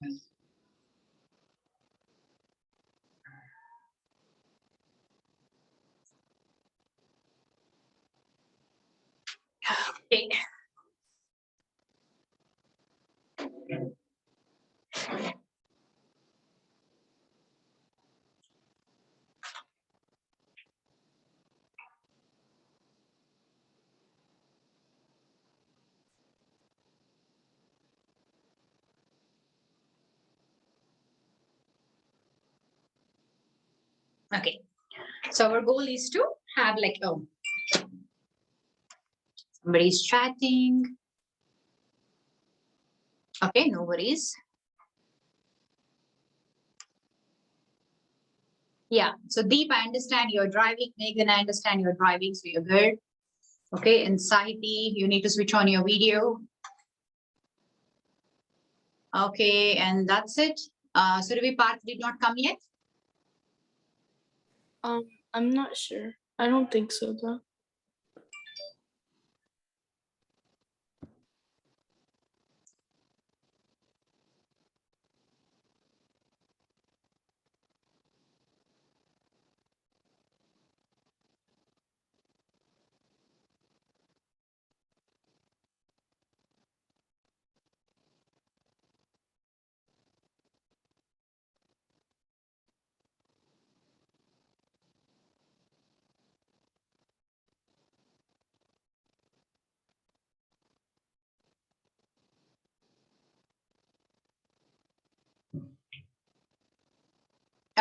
Okay. Okay, so our goal is to have like, oh, somebody's chatting. Okay, no worries. Yeah, so Deep, I understand you're driving. Megan, I understand you're driving, so you're good. Okay, and Saiti, you need to switch on your video. Okay, and that's it. Surabhi Parth did not come yet? I'm not sure. I don't think so though.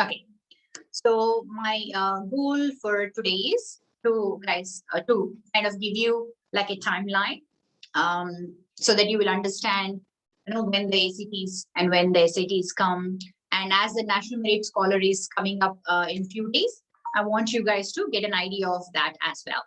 Okay, so my goal for today is to to kind of give you like a timeline, so that you will understand, when the ACTs and when the SATs come, and as the National Merit Scholar is coming up in few days, I want you guys to get an idea of that as well.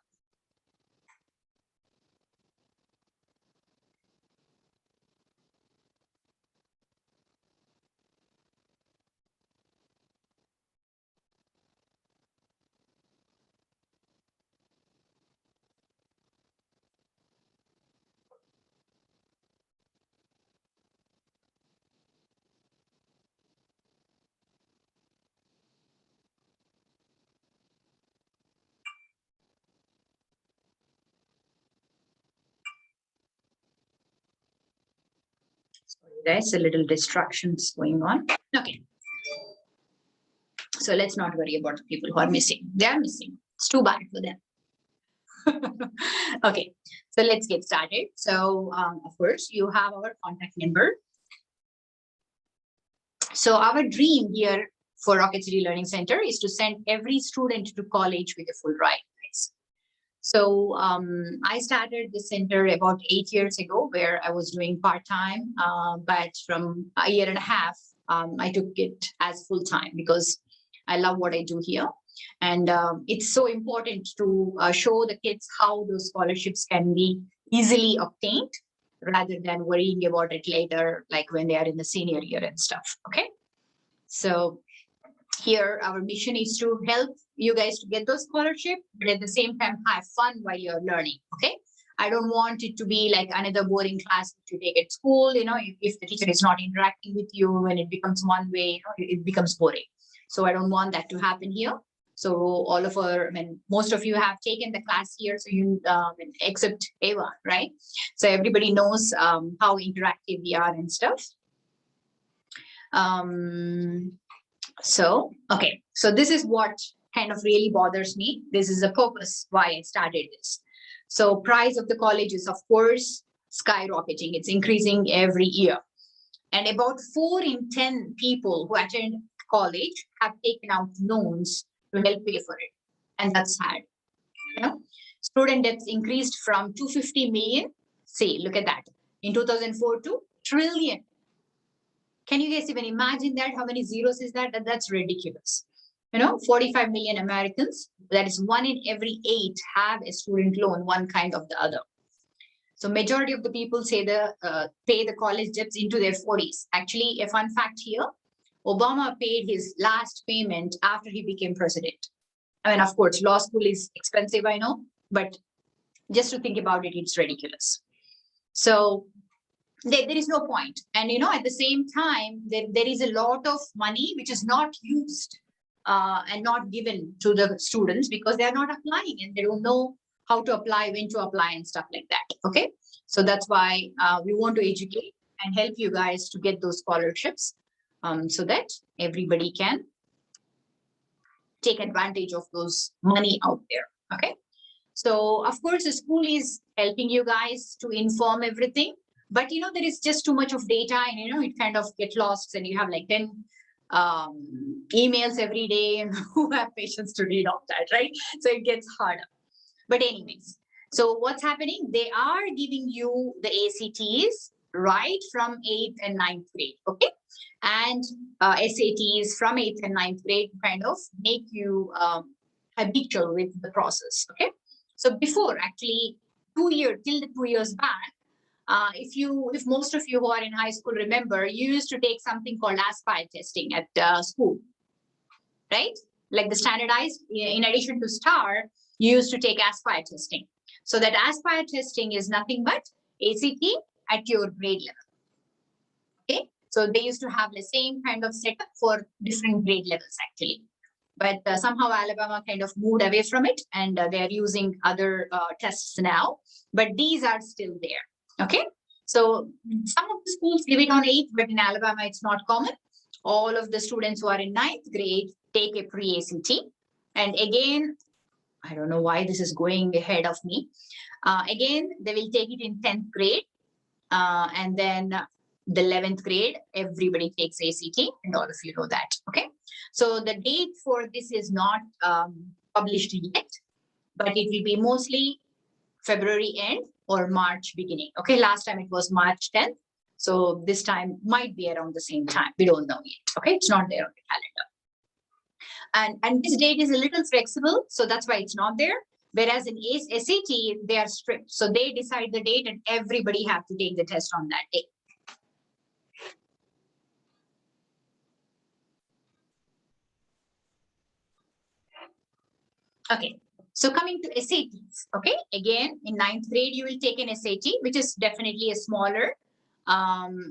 There's a little distractions going on. Okay. So let's not worry about the people who are missing. They are missing. It's too bad for them. Okay, so let's get started. So of course, you have our contact number. So our dream here for Rocket City Learning Center is to send every student to college with a full ride. So I started the center about 8 years ago, where I was doing part-time, but from a year and a half, I took it as full-time because I love what I do here. And it's so important to show the kids how those scholarships can be easily obtained rather than worrying about it later, like when they are in the senior year and stuff. Okay. So here, our mission is to help you guys to get those scholarships, but at the same time, have fun while you're learning. Okay. I don't want it to be like another boring class that you take at school. If the teacher is not interacting with you and it becomes one way, it becomes boring. So I don't want that to happen here. So all of most of you have taken the class here, so you, except Eva, right? So everybody knows how interactive we are and stuff. Okay, so this is what kind of really bothers me. This is the purpose why I started this. So price of the college is, of course, skyrocketing. It's increasing every year. And about 4 in 10 people who attend college have taken out loans to help pay for it. And that's sad. Student debts increased from 250 million, say, look at that, in 2004 to trillion. Can you guys even imagine that? How many zeros is that? That's ridiculous. 45 million Americans, that is 1 in every 8 have a student loan, one kind of the other. So majority of the people say pay the college debts into their 40s. Actually, a fun fact here, Obama paid his last payment after he became president. I mean, of course, law school is expensive, I know, but just to think about it, it's ridiculous. So there is no point. And, at the same time, there is a lot of money which is not used and not given to the students because they are not applying and they don't know how to apply, when to apply and stuff like that. Okay. So that's why we want to educate and help you guys to get those scholarships so that everybody can take advantage of those money out there. Okay. So of course, the school is helping you guys to inform everything, but there is just too much of data and it kind of get lost and you have like 10 emails every day and who have patience to read all that, right? So it gets harder. But anyways, so what's happening? They are giving you the ACTs right from 8th and 9th grade, okay? And SATs from 8th and 9th grade kind of make you habitual with the process, okay? So before actually till the 2 years back, if most of you who are in high school remember, you used to take something called Aspire testing at school, right? Like the standardized, in addition to STAR, you used to take Aspire testing. So that Aspire testing is nothing but ACT at your grade level. Okay, so they used to have the same kind of setup for different grade levels actually. But somehow Alabama kind of moved away from it and they're using other tests now, but these are still there. Okay, so some of the schools give it on 8th, but in Alabama, it's not common. All of the students who are in 9th grade take a pre-ACT. And again, I don't know why this is going ahead of me. Again, they will take it in 10th grade. And then the 11th grade, everybody takes ACT and all of you know that. Okay. So the date for this is not published yet, but it will be mostly February end or March beginning. Okay. Last time it was March 10th. So this time might be around the same time. We don't know yet. Okay. It's not there on the calendar. And this date is a little flexible. So that's why it's not there. Whereas in SAT, they are strict. So they decide the date and everybody have to take the test on that day. Okay, so coming to SATs, okay, again, in 9th grade, you will take an SAT, which is definitely a smaller,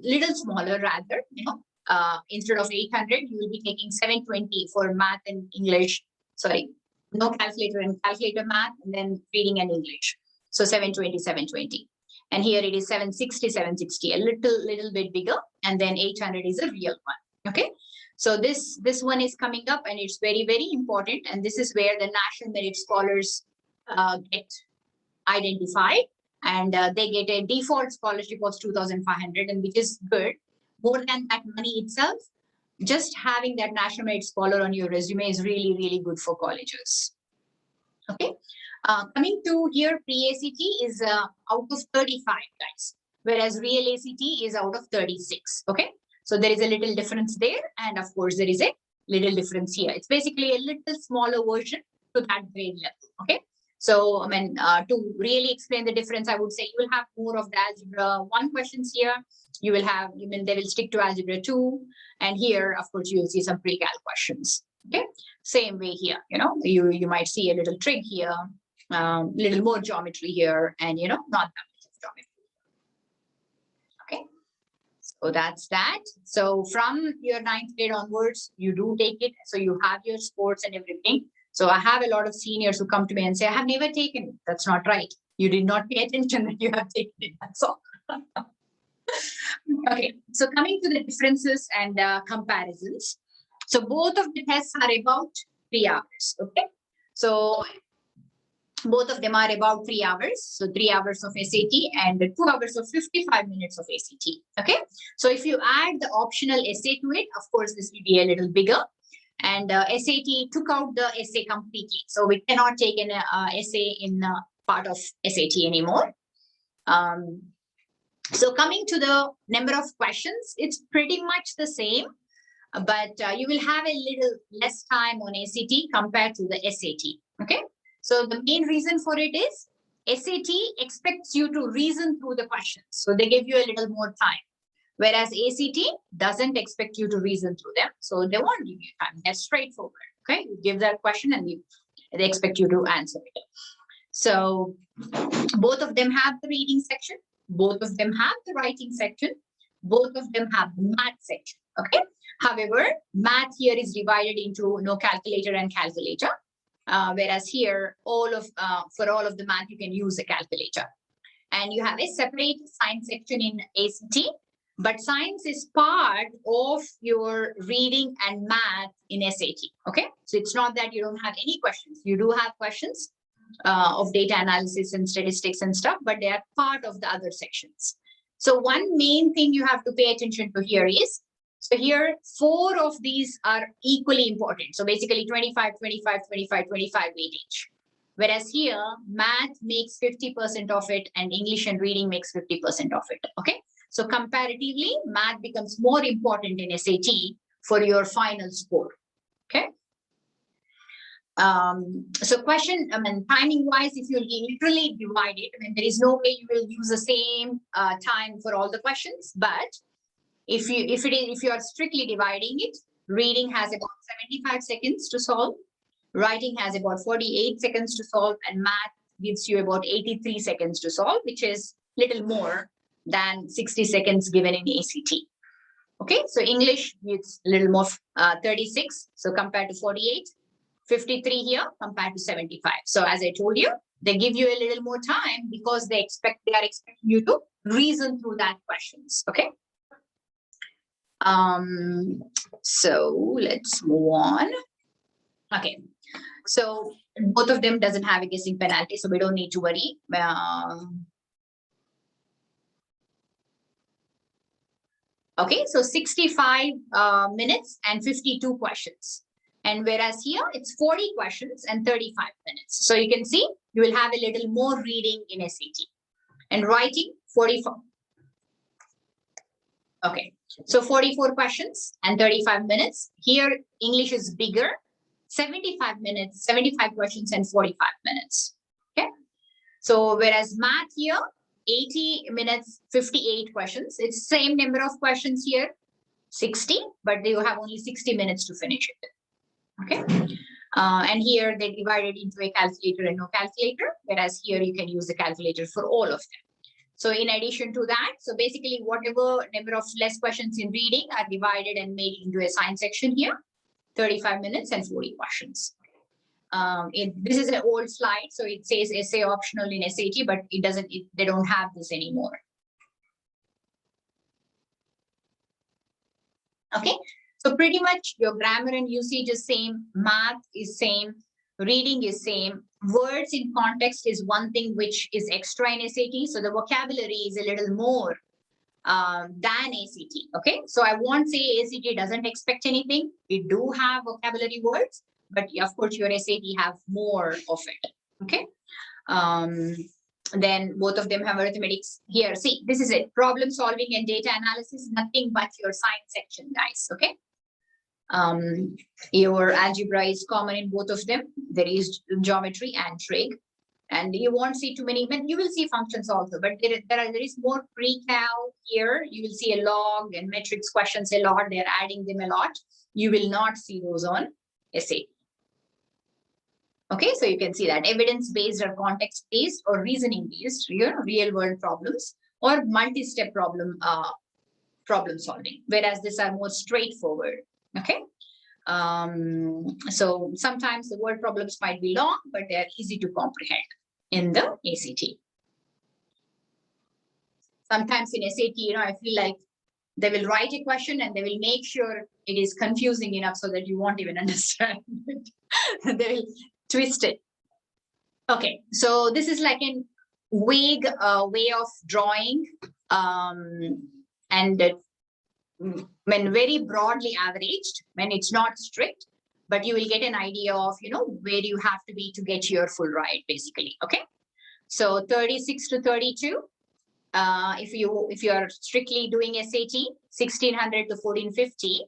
little smaller rather, instead of 800, you will be taking 720 for math and English, sorry, no calculator and calculator math, and then reading and English. So 720, 720. And here it is 760, 760, a little bit bigger, and then 800 is a real one, okay? So this one is coming up and it's very, very important. And this is where the National Merit Scholars get identified and they get a default scholarship of 2,500 and which is good. More than that money itself, just having that National Merit Scholar on your resume is really, really good for colleges. Okay. Coming to here, pre-ACT is out of 35 guys, whereas real ACT is out of 36. Okay. So there is a little difference there. And of course, there is a little difference here. It's basically a little smaller version to that grade level. Okay. So, I mean, to really explain the difference, I would say you will have more of the algebra 1 questions here. You will have, they will stick to algebra 2. And here, of course, you will see some pre-cal questions. Okay. Same way here, you might see a little trig here, little more geometry here, and, not that much of geometry. Okay. So that's that. So from your 9th grade onwards, you do take it. So you have your sports and everything. So I have a lot of seniors who come to me and say, I have never taken it. That's not right. You did not pay attention that you have taken it. That's all. Okay. So coming to the differences and comparisons. So both of the tests are about 3 hours. Okay. So both of them are about 3 hours. So 3 hours of SAT and 2 hours of 55 minutes of ACT. Okay. So if you add the optional essay to it, of course, this will be a little bigger. And SAT took out the essay completely. So we cannot take an essay in part of SAT anymore. So coming to the number of questions, it's pretty much the same. But you will have a little less time on ACT compared to the SAT. Okay. So the main reason for it is SAT expects you to reason through the questions. So they give you a little more time. Whereas ACT doesn't expect you to reason through them. So they won't give you time. That's straightforward. Okay. You give that question and they expect you to answer it. So both of them have the reading section. Both of them have the writing section. Both of them have the math section. Okay. However, math here is divided into calculator and calculator. Whereas here, for all of the math, you can use a calculator. And you have a separate science section in ACT, but science is part of your reading and math in SAT. Okay, so it's not that you don't have any questions. You do have questions of data analysis and statistics and stuff, but they are part of the other sections. So one main thing you have to pay attention to here is, so here, 4 of these are equally important. So basically 25, 25, 25, 25 weightage. Whereas here, math makes 50% of it and English and reading makes 50% of it. Okay. So comparatively, math becomes more important in SAT for your final score. Okay. So timing wise, if you literally divide it, there is no way you will use the same time for all the questions, but if you are strictly dividing it, reading has about 75 seconds to solve, writing has about 48 seconds to solve, and math gives you about 83 seconds to solve, which is little more than 60 seconds given in ACT. Okay, so English is a little more 36, so compared to 48, 53 here compared to 75. So as I told you, they give you a little more time because they are expecting you to reason through that questions. Okay. So let's move on. Okay, so both of them doesn't have a guessing penalty, so we don't need to worry. Okay, so 65 minutes and 52 questions. And whereas here it's 40 questions and 35 minutes. So you can see you will have a little more reading in SAT. And writing 44. Okay, so 44 questions and 35 minutes. Here, English is bigger, 75 minutes, 75 questions and 45 minutes. Okay, so whereas math here, 80 minutes, 58 questions. It's same number of questions here, 60, but you have only 60 minutes to finish it. Okay, and here they divided into a calculator and no calculator, whereas here you can use the calculator for all of them. So in addition to that, so basically whatever number of less questions in reading are divided and made into a science section here, 35 minutes and 40 questions. This is an old slide, so it says essay optional in SAT, but they don't have this anymore. Okay, so pretty much your grammar and usage is same, math is same, reading is same. Words in context is one thing which is extra in SAT. So the vocabulary is a little more than ACT. Okay, so I won't say ACT doesn't expect anything. We do have vocabulary words, but of course your SAT have more of it. Okay, then both of them have arithmetics here. See, this is it, problem solving and data analysis, nothing but your science section, guys. Okay. Your algebra is common in both of them. There is geometry and trig, and you won't see too many, but you will see functions also, but there is more pre-cal here. You will see a log and metrics questions a lot. They're adding them a lot. You will not see those on SAT. Okay, so you can see that evidence-based or context-based or reasoning-based, real world problems or multi-step problem solving, whereas these are more straightforward. Okay, so sometimes the word problems might be long, but they are easy to comprehend in the ACT. Sometimes in SAT, I feel like they will write a question and they will make sure it is confusing enough so that you won't even understand it. They will twist it. Okay, so this is like a vague way of drawing, and when very broadly averaged, when it's not strict, but you will get an idea of, where you have to be to get your full ride, basically. Okay, so 36 to 32. If you are strictly doing SAT, 1600 to 1450,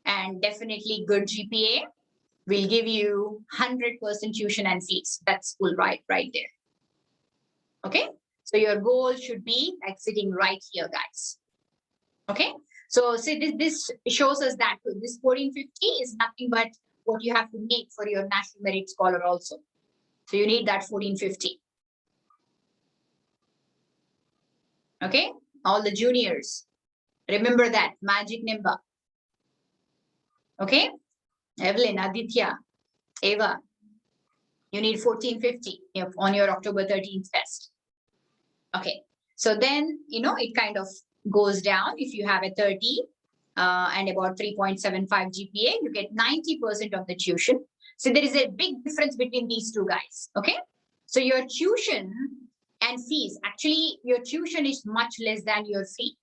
and definitely good GPA will give you 100% tuition and fees. That's full ride right there. Okay, so your goal should be like sitting right here, guys. Okay, so see, this shows us that this 1450 is nothing but what you have to make for your National Merit Scholar also. So you need that 1450. Okay, all the juniors, remember that magic number. Okay, Evelyn, Aditya, Eva, you need 1450 on your October 13th test. Okay, so then, it kind of goes down. If you have a 30 and about 3.75 GPA, you get 90% of the tuition. So there is a big difference between these two guys. Okay, so your tuition and fees, actually, your tuition is much less than your fee.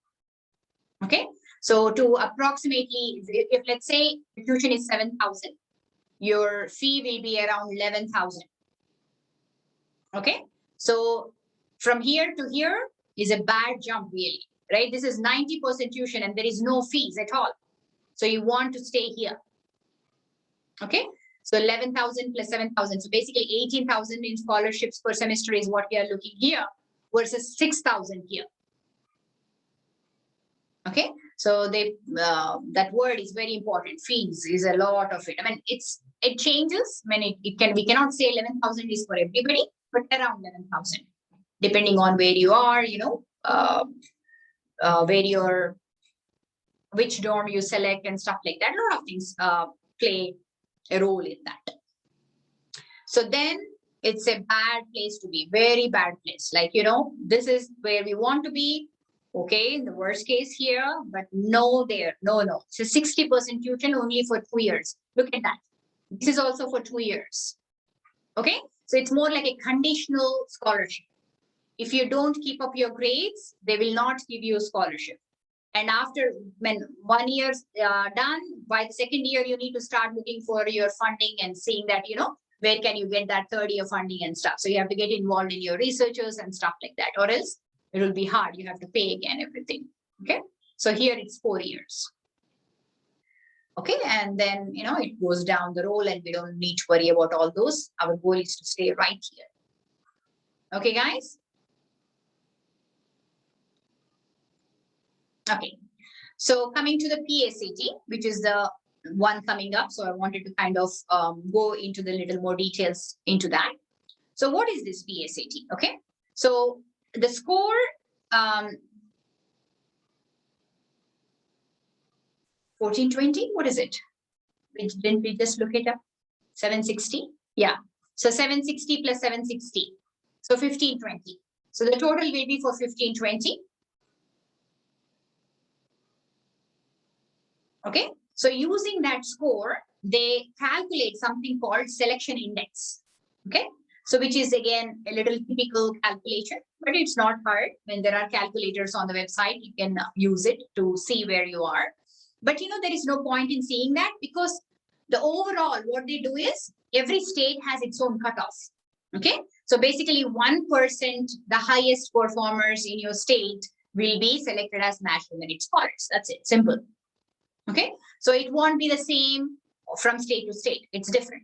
Okay, so to approximately, if let's say the tuition is 7,000, your fee will be around 11,000. Okay, so from here to here is a bad jump, really, right? This is 90% tuition and there is no fees at all. So you want to stay here. Okay, so 11,000 plus 7,000. So basically 18,000 in scholarships per semester is what we are looking here versus 6,000 here. Okay, so that word is very important. Fees is a lot of it. I mean, it changes. I mean, we cannot say 11,000 is for everybody, but around 11,000, depending on where you are, which dorm you select and stuff like that. A lot of things play a role in that. So then it's a bad place to be, very bad place. Like, this is where we want to be. Okay, in the worst case here, but no there, no. So 60% tuition only for 2 years. Look at that. This is also for 2 years. Okay, so it's more like a conditional scholarship. If you don't keep up your grades, they will not give you a scholarship. And after when 1 year's done, by the second year, you need to start looking for your funding and seeing that, where can you get that third year funding and stuff. So you have to get involved in your researchers and stuff like that, or else it will be hard. You have to pay again everything. Okay, so here it's 4 years. Okay, and then, it goes down the road and we don't need to worry about all those. Our goal is to stay right here. Okay, guys? Okay, so coming to the PSAT, which is the one coming up. So I wanted to kind of go into the little more details into that. So what is this PSAT? Okay, so the score, 1420, what is it? Didn't we just look it up? 760? Yeah, so 760 plus 760. So 1520. So the total will be for 1520. Okay, so using that score, they calculate something called selection index. Okay, so which is again a little typical calculation, but it's not hard. When there are calculators on the website, you can use it to see where you are. But there is no point in seeing that, because the overall, what they do is every state has its own cutoff. Okay, so basically 1%, the highest performers in your state will be selected as national merit scholars. That's it, simple. Okay, so it won't be the same from state to state. It's different.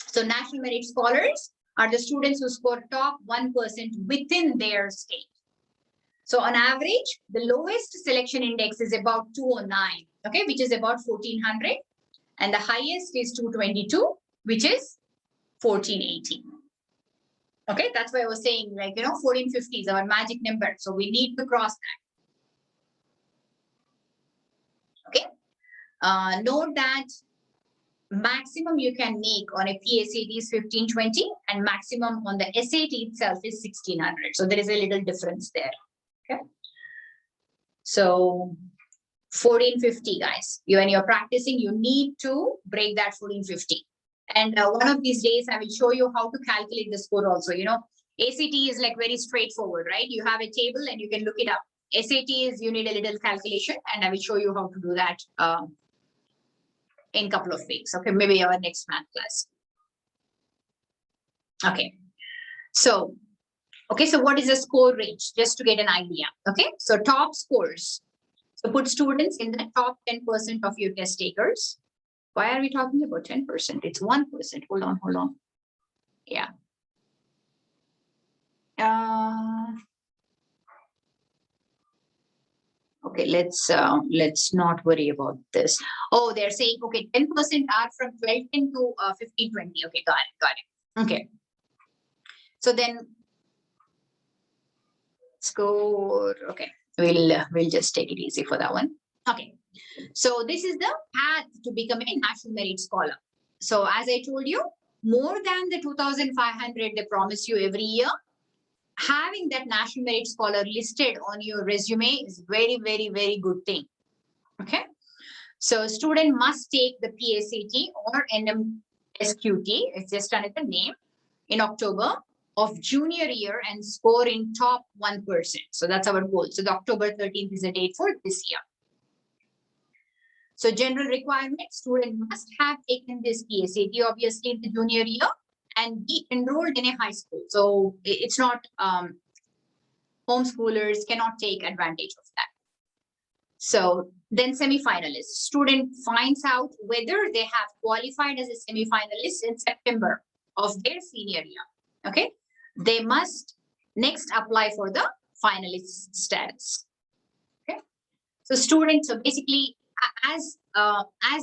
So national merit scholars are the students who score top 1% within their state. So on average, the lowest selection index is about 209, okay, which is about 1400. And the highest is 222, which is 1480. Okay, that's why I was saying, 1450 is our magic number. So we need to cross that. Okay, note that maximum you can make on a PSAT is 1520 and maximum on the SAT itself is 1600. So there is a little difference there. Okay, so 1450, guys, when you're practicing, you need to break that 1450. And one of these days, I will show you how to calculate the score also. ACT is like very straightforward, right? You have a table and you can look it up. SAT is you need a little calculation, and I will show you how to do that in a couple of weeks. Okay, maybe our next math class. Okay, so what is the score range? Just to get an idea. Okay, so top scores. So put students in the top 10% of your test takers. Why are we talking about 10%? It's 1%. Hold on. Yeah. Okay, let's not worry about this. Oh, they're saying, okay, 10% are from 1210 to 1520. Okay, got it. Okay. So then Score. Okay, we'll just take it easy for that one. Okay, so this is the path to become a national merit scholar. So as I told you, more than the 2,500 they promise you every year, having that national merit scholar listed on your resume is very, very, very good thing. Okay, so student must take the PSAT or NMSQT, it's just another name, in October of junior year and score in top 1%. So that's our goal. So the October 13th is the date for this year. So general requirements, student must have taken this PSAT obviously in the junior year and be enrolled in a high school. So it's not, homeschoolers cannot take advantage of that. So then semi-finalists, student finds out whether they have qualified as a semi-finalist in September of their senior year. Okay, they must next apply for the finalist status. Okay, so students, so basically as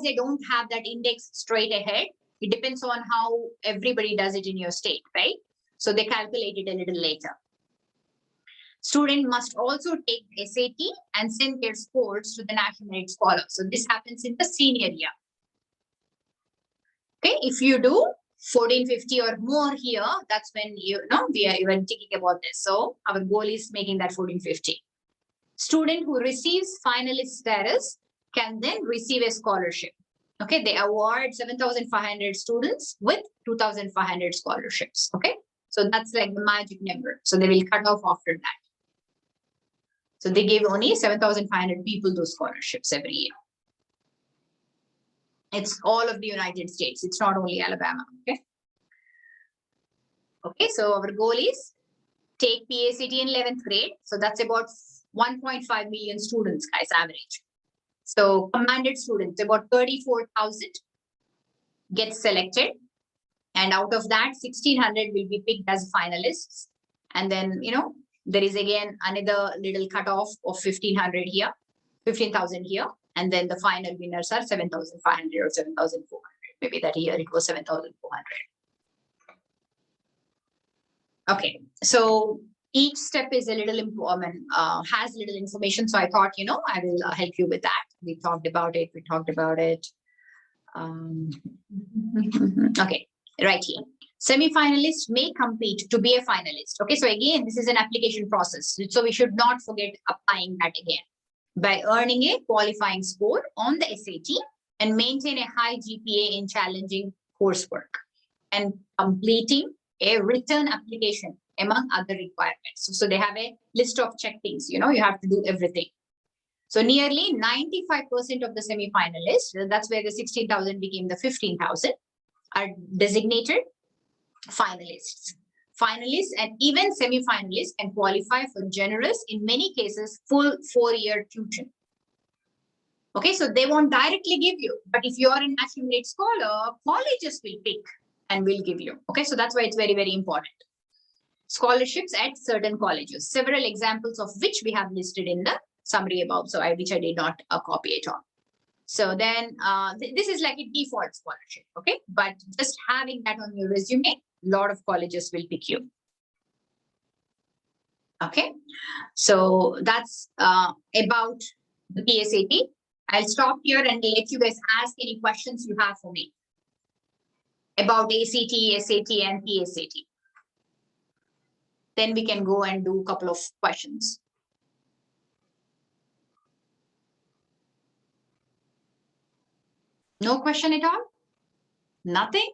they don't have that index straight ahead, it depends on how everybody does it in your state, right? So they calculate it a little later. Student must also take SAT and send their scores to the National Merit Scholar. So this happens in the senior year. Okay, if you do 1450 or more here, that's when we are even thinking about this. So our goal is making that 1450. Student who receives finalist status can then receive a scholarship. Okay, they award 7,500 students with 2,500 scholarships. Okay, so that's like the magic number. So they will cut off after that. So they give only 7,500 people those scholarships every year. It's all of the United States. It's not only Alabama. Okay. Okay, so our goal is take PACT in 11th grade. So that's about 1.5 million students, guys, average. So commanded students, about 34,000 get selected. And out of that, 1,600 will be picked as finalists. And then, there is again another little cutoff of 1,500 here, 15,000 here. And then the final winners are 7,500 or 7,400. Maybe that year it was 7,400. Okay, so each step is a little important, has little information. So I thought, I will help you with that. We talked about it. Okay, right here. Semi-finalists may compete to be a finalist. Okay, so again, this is an application process. So we should not forget applying that again by earning a qualifying score on the SAT and maintain a high GPA in challenging coursework and completing a written application among other requirements. So they have a list of check things, you have to do everything. So nearly 95% of the semi-finalists, that's where the 16,000 became the 15,000, are designated finalists. Finalists and even semi-finalists can qualify for generous, in many cases, full 4-year tuition. Okay, so they won't directly give you, but if you are a National Merit Scholar, colleges will pick and will give you. Okay, so that's why it's very, very important. Scholarships at certain colleges, several examples of which we have listed in the summary above, so which I did not copy it on. So then this is like a default scholarship, okay? But just having that on your resume, a lot of colleges will pick you. Okay, so that's about the PSAT. I'll stop here and let you guys ask any questions you have for me about ACT, SAT, and PSAT. Then we can go and do a couple of questions. No question at all? Nothing?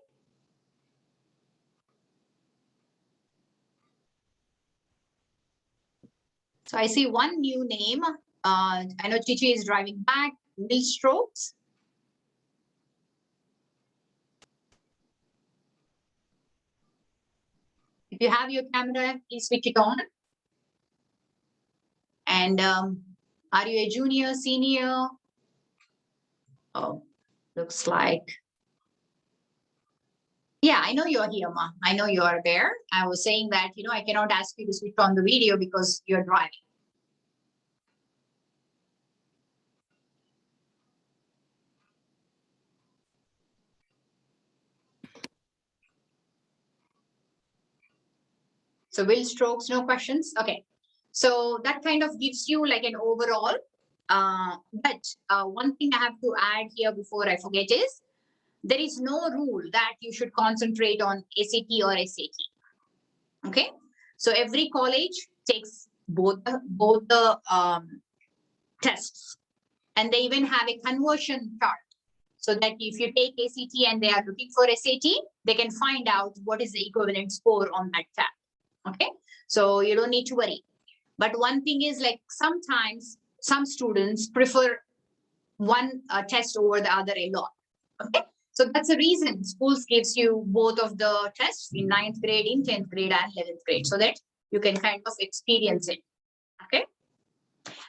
So I see one new name. I know Chichi is driving back. Will Strokes. If you have your camera, please switch it on. And are you a junior, senior? Oh, looks like. Yeah, I know you're here, Ma. I know you are there. I was saying that, I cannot ask you to switch on the video because you're driving. So Will Strokes, no questions? Okay. So that kind of gives you like an overall. But one thing I have to add here before I forget is there is no rule that you should concentrate on ACT or SAT. Okay, so every college takes both the tests, and they even have a conversion chart so that if you take ACT and they are looking for SAT, they can find out what is the equivalent score on that tab. Okay, so you don't need to worry. But one thing is, like, sometimes some students prefer one test over the other a lot. Okay, so that's the reason schools gives you both of the tests in 9th grade, in 10th grade, and 11th grade, so that you can kind of experience it. Okay,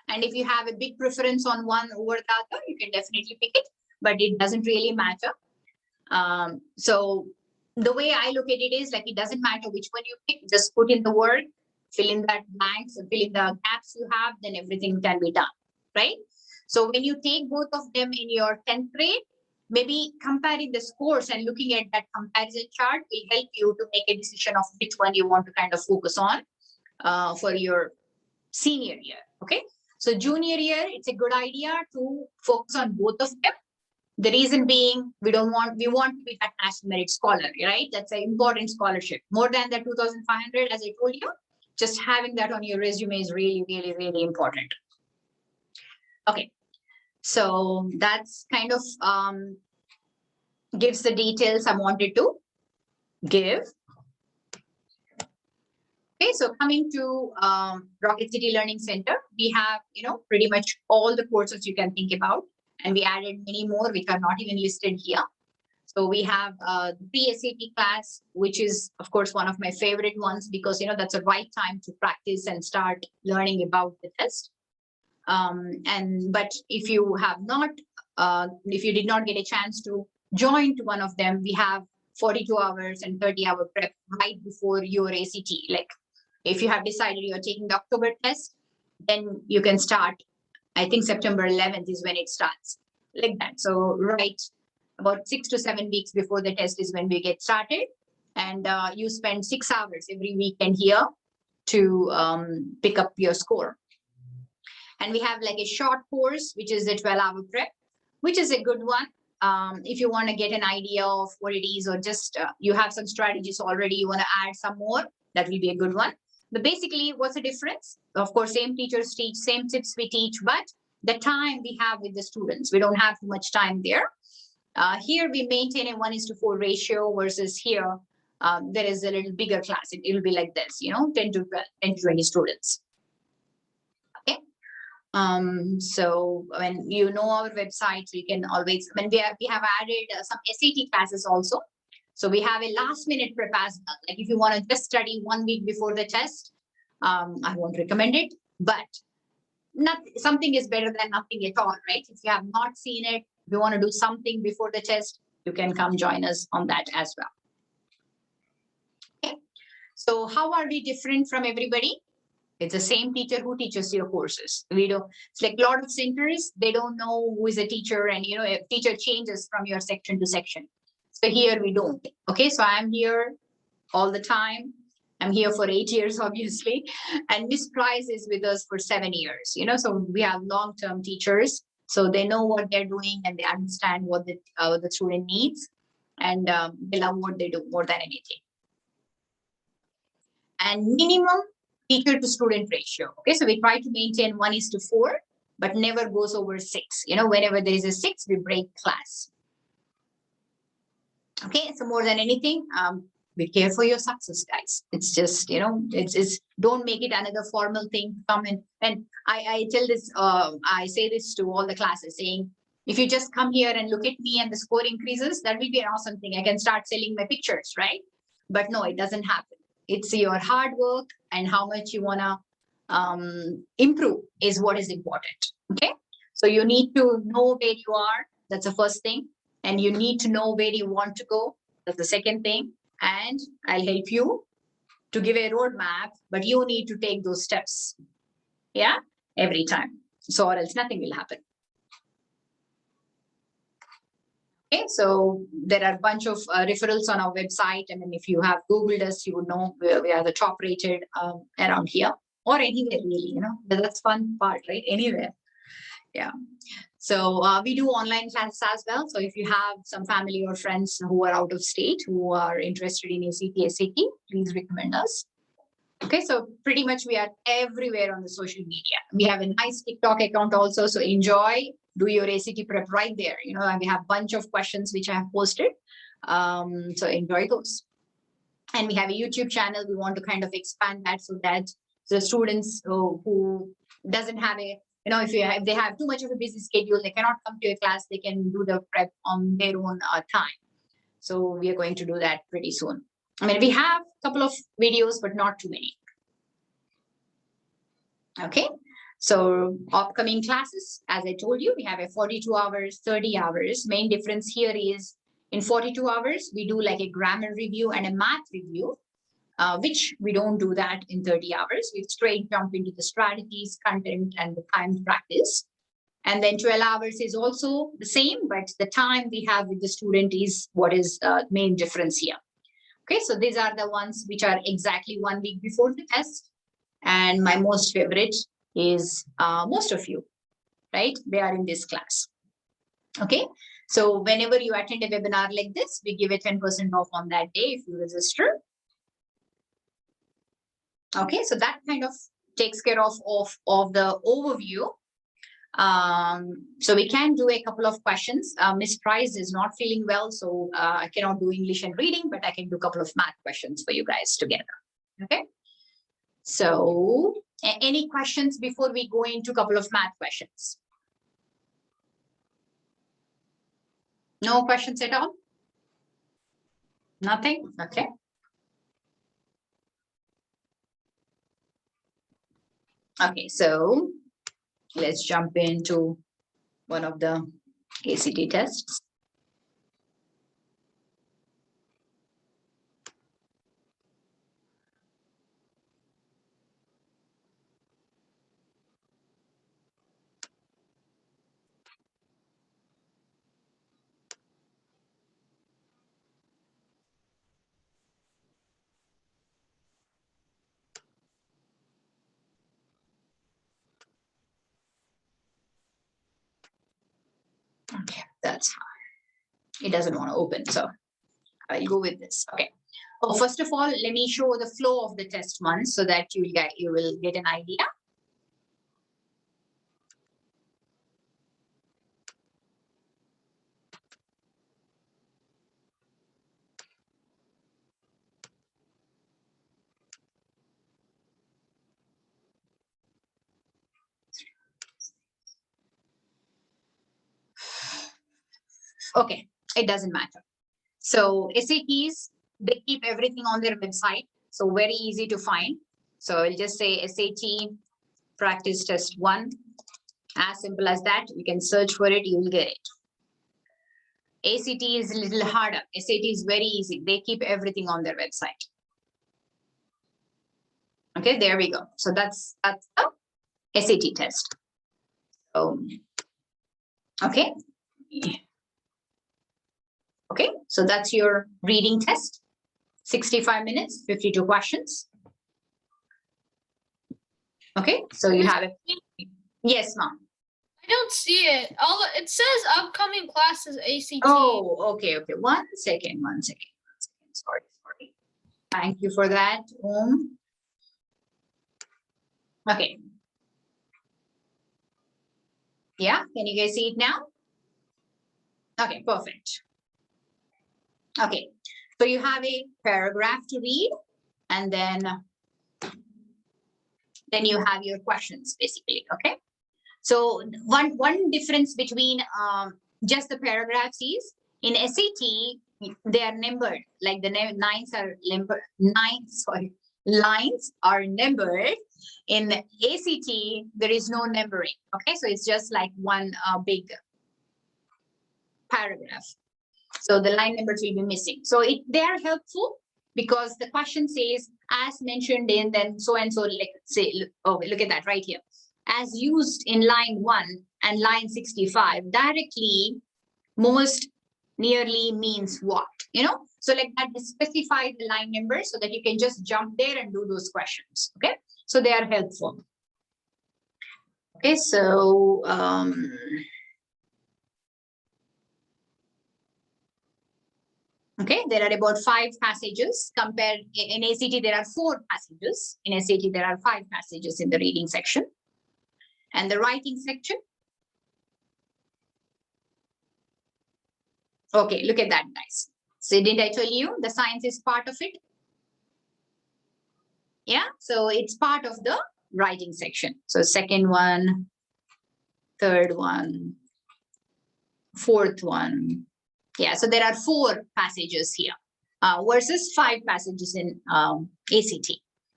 and if you have a big preference on one over the other, you can definitely pick it, but it doesn't really matter. So the way I look at it is, like, it doesn't matter which one you pick, just put in the word, fill in that blanks, fill in the gaps you have, then everything can be done, right? So when you take both of them in your 10th grade, maybe comparing the scores and looking at that comparison chart will help you to make a decision of which one you want to kind of focus on for your senior year. Okay, so junior year, it's a good idea to focus on both of them. The reason being, we want to be that national merit scholar, right? That's an important scholarship. More than the 2,500, as I told you, just having that on your resume is really, really, really important. Okay, so that's kind of gives the details I wanted to give. Okay, so coming to Rocket City Learning Center, we have, pretty much all the courses you can think about. And we added many more, which are not even listed here. So we have the pre-SAT class, which is, of course, one of my favorite ones, because, that's the right time to practice and start learning about the test. But if you have not, if you did not get a chance to join to one of them, we have 42 hours and 30-hour prep right before your ACT. Like, if you have decided you're taking the October test, then you can start. I think September 11th is when it starts, like that. So right about 6 to 7 weeks before the test is when we get started. And you spend 6 hours every weekend here to pick up your score. And we have like a short course, which is a 12-hour prep, which is a good one. If you want to get an idea of what it is, or just you have some strategies already, you want to add some more, that will be a good one. But basically, what's the difference? Of course, same teachers teach, same tips we teach, but the time we have with the students, we don't have too much time there. Here we maintain a 1:4 ratio, versus here there is a little bigger class. It will be like this, 10 to 20 students. Okay. So when you know our website, you can always, when we have added some SAT classes also. So we have a last minute prep as well. Like, if you want to just study 1 week before the test, I won't recommend it, but something is better than nothing at all, right? If you have not seen it, if you want to do something before the test, you can come join us on that as well. Okay. So how are we different from everybody? It's the same teacher who teaches your courses. It's like a lot of centers, they don't know who is a teacher, and a teacher changes from your section to section. So here we don't. Okay, so I'm here all the time. I'm here for 8 years, obviously, and Miss Price is with us for 7 years. So we have long-term teachers, so they know what they're doing and they understand what the student needs, and they love what they do more than anything. And minimum teacher to student ratio. Okay, so we try to maintain 1:4, but never goes over 6. Whenever there is a 6, we break class. Okay, so more than anything, be care for your success, guys. It's just, it's don't make it another formal thing to come in. And I tell this, I say this to all the classes, saying, if you just come here and look at me and the score increases, that will be an awesome thing. I can start selling my pictures, right? But no, it doesn't happen. It's your hard work and how much you want to improve is what is important. Okay, so you need to know where you are. That's the first thing. And you need to know where you want to go. That's the second thing. And I'll help you to give a roadmap, but you need to take those steps. Yeah, every time. So, or else nothing will happen. Okay, so there are a bunch of referrals on our website. And then if you have Googled us, you would know we are the top rated around here. or anywhere really, that's fun part, right? Anywhere. Yeah. So we do online classes as well. So if you have some family or friends who are out of state, who are interested in ACT, SAT, please recommend us. Okay, so pretty much we are everywhere on the social media. We have a nice TikTok account also. So enjoy, do your ACT prep right there. And we have a bunch of questions which I have posted. So enjoy those. And we have a YouTube channel. We want to kind of expand that so that the students who doesn't have a, if they have too much of a busy schedule, they cannot come to a class, they can do the prep on their own time. So we are going to do that pretty soon. I mean, we have a couple of videos, but not too many. Okay. So upcoming classes, as I told you, we have a 42 hours, 30 hours. Main difference here is in 42 hours, we do like a grammar review and a math review, which we don't do that in 30 hours. We straight jump into the strategies, content, and the timed practice. And then 12 hours is also the same, but the time we have with the student is what is the main difference here. Okay, so these are the ones which are exactly 1 week before the test. And my most favorite is most of you, right? They are in this class. Okay, so whenever you attend a webinar like this, we give a 10% off on that day if you register. Okay, so that kind of takes care of the overview. So we can do a couple of questions. Miss Price is not feeling well, so I cannot do English and reading, but I can do a couple of math questions for you guys together. Okay. So any questions before we go into a couple of math questions? No questions at all? Nothing? Okay. Okay, so let's jump into one of the ACT tests. Okay, that's fine. It doesn't want to open, so I'll go with this. Okay. Oh, first of all, let me show the flow of the test one so that you will get an idea. Okay, it doesn't matter. So SATs, they keep everything on their website, so very easy to find. So I'll just say SAT practice test 1. As simple as that. You can search for it, you will get it. ACT is a little harder. SAT is very easy. They keep everything on their website. Okay, there we go. So that's the SAT test. Okay. Okay, so that's your reading test. 65 minutes, 52 questions. Okay, so you have it. Yes, ma'am. I don't see it. It says upcoming classes ACT. Oh, okay. One second. Sorry. Thank you for that. Okay. Yeah, can you guys see it now? Okay, perfect. Okay, so you have a paragraph to read, and then you have your questions basically. Okay, so one difference between just the paragraphs is in SAT they are numbered, like the lines are numbered. Lines are numbered. In ACT there is no numbering. Okay, so it's just like one big paragraph. So the line numbers will be missing. So they are helpful because the question says, as mentioned in then so and so, like say, oh, look at that right here. As used in line 1 and line 65, directly most nearly means what? So like that, specify the line number so that you can just jump there and do those questions. Okay. So they are helpful. Okay, so okay, there are about 5 passages compared in ACT. There are 4 passages. In SAT, there are 5 passages in the reading section. And the writing section. Okay, look at that, guys. So didn't I tell you the science is part of it? Yeah, so it's part of the writing section. So second one, third one, fourth one. Yeah, so there are 4 passages here versus 5 passages in ACT.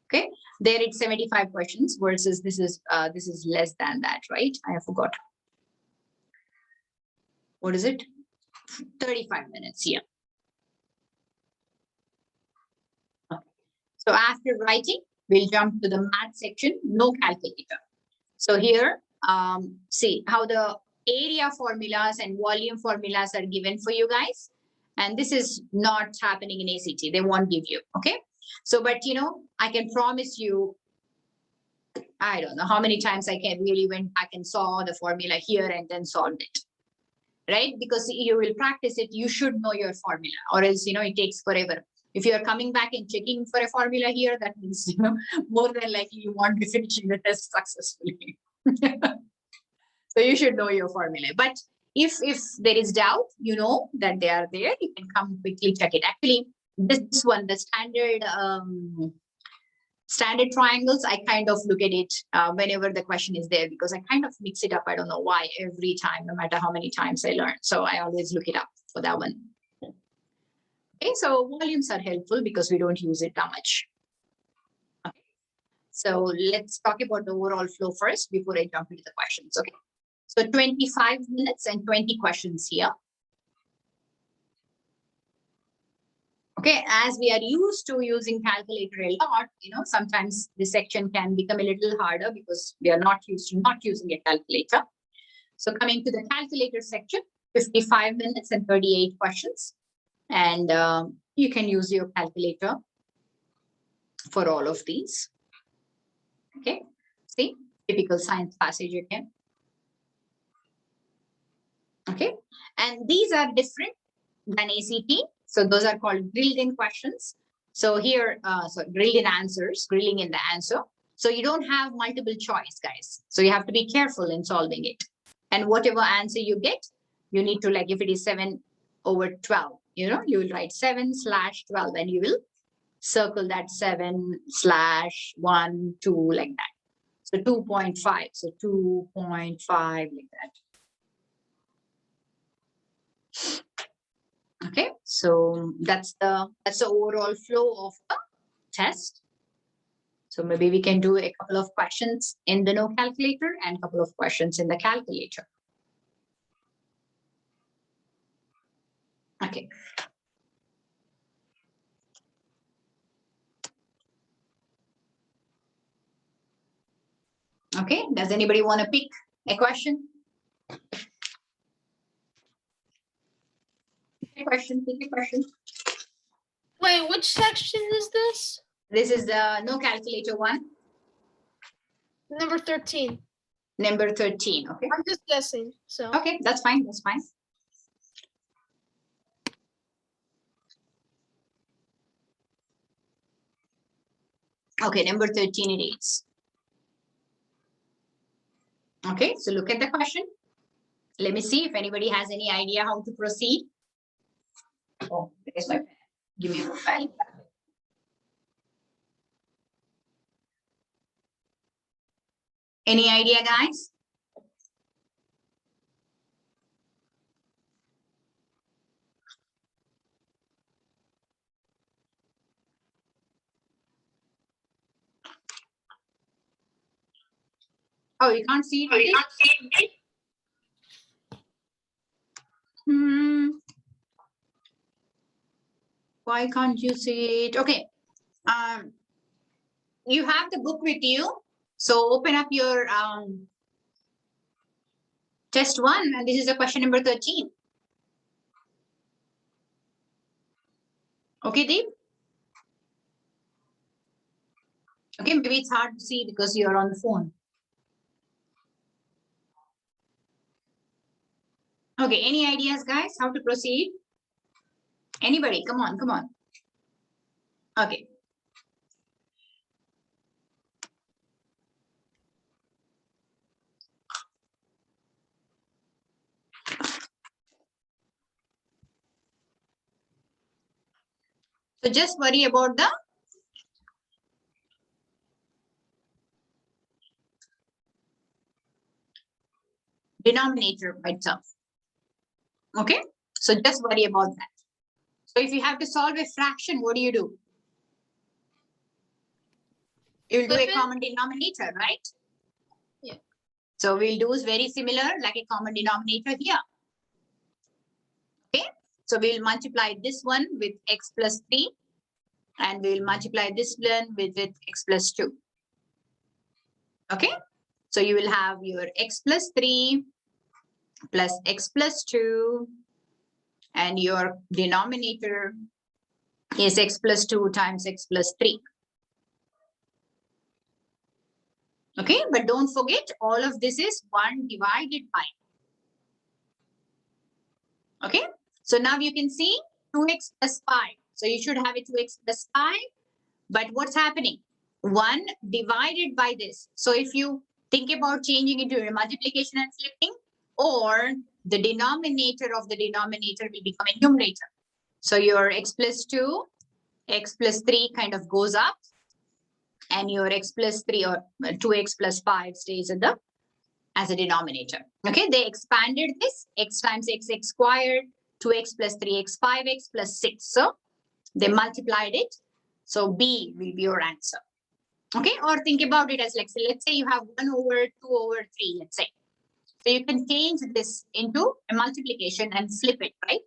Okay, there it's 75 questions versus this is less than that, right? I forgot. What is it? 35 minutes here. Okay. So after writing, we'll jump to the math section, no calculator. So here, see how the area formulas and volume formulas are given for you guys. And this is not happening in ACT. They won't give you, okay? So, but you know, I can promise you, I don't know how many times I can really went back and saw the formula here and then solved it, right? Because you will practice it, you should know your formula, or else, you know, it takes forever. If you are coming back and checking for a formula here, that means, you know, more than likely you won't be finishing the test successfully. So you should know your formula. But if there is doubt, you know that they are there, you can come quickly check it. Actually, this one, the standard triangles, I kind of look at it whenever the question is there, because I kind of mix it up. I don't know why every time, no matter how many times I learn. So I always look it up for that one. Okay, so volumes are helpful because we don't use it that much. Okay. So let's talk about the overall flow first before I jump into the questions. Okay. So 25 minutes and 20 questions here. Okay, as we are used to using calculator a lot, you know, sometimes this section can become a little harder because we are not used to not using a calculator. So coming to the calculator section, 55 minutes and 38 questions. And you can use your calculator for all of these. Okay, see, typical science passage again. Okay, and these are different than ACT. So those are called grilled in questions. So here, so grilled in answers, grilling in the answer. So you don't have multiple choice, guys. So you have to be careful in solving it. And whatever answer you get, you need to, like, if it is 7/12, you know, you will write 7/12 and you will circle that 7/1, 2 like that. So 2.5, so 2.5 like that. Okay, so that's the overall flow of the test. So maybe we can do a couple of questions in the no calculator and a couple of questions in the calculator. Okay. Okay, does anybody want to pick a question? Pick a question, pick a question. Wait, which section is this? This is the no calculator one. Number 13. Number 13, okay. I'm just guessing, so. Okay, that's fine, that's fine. Okay, number 13 it is. Okay, so look at the question. Let me see if anybody has any idea how to proceed. Oh, there's my pen. Give me a pen. Any idea, guys? Oh, you can't see it? Oh, you can't see it? Why can't you see it? Okay. You have the book with you. So open up your test 1, and this is the question number 13. Okay, Deep? Okay, maybe it's hard to see because you're on the phone. Okay, any ideas, guys, how to proceed? Anybody? Come on, come on. Okay. So just worry about the denominator by itself. Okay, so just worry about that. So if you have to solve a fraction, what do? You will do Flip a it. common denominator, right? Yeah. So we'll do is very similar, like a common denominator here. Okay, so we'll multiply this one with x plus 3, and we'll multiply this one with x plus 2. Okay, so you will have your x plus 3 plus x plus 2, and your denominator is x plus 2 times x plus 3. Okay, but don't forget all of this is 1 divided by. Okay, so now you can see 2x plus 5. So you should have a 2x plus 5. But what's happening? 1 divided by this. So if you think about changing into a multiplication and flipping, or the denominator of the denominator will become a numerator. So your x plus 2, x plus 3 kind of goes up, and your x plus 3 or 2x plus 5 stays at the as a denominator. Okay, they expanded this x times x squared, 2x plus 3x, 5x plus 6. So they multiplied it. So B will be your answer. Okay, or think about it as like, so let's say you have 1 over 2 over 3, let's say. So you can change this into a multiplication and flip it, right?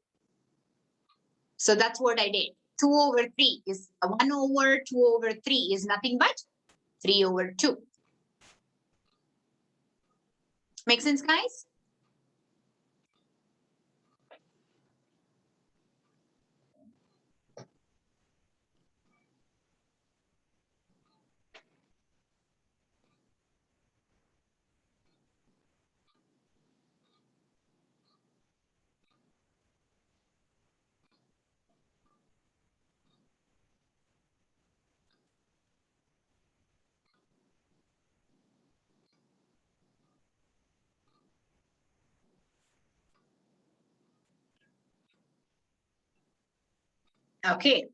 So that's what I did. 2 over 3 is 1 over 2 over 3 is nothing but 3 over 2. Make sense, guys? Okay,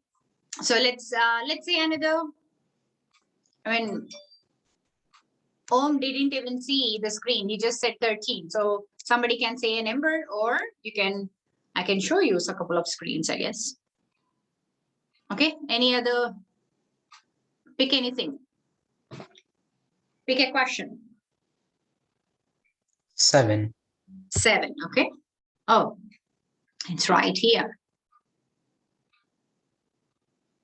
so let's say another. I mean, Om didn't even see the screen. He just said 13. So somebody can say a number, or I can show you a couple of screens, I guess. Okay, any other? Pick anything. Pick a question. 7. 7, okay. Oh, it's right here.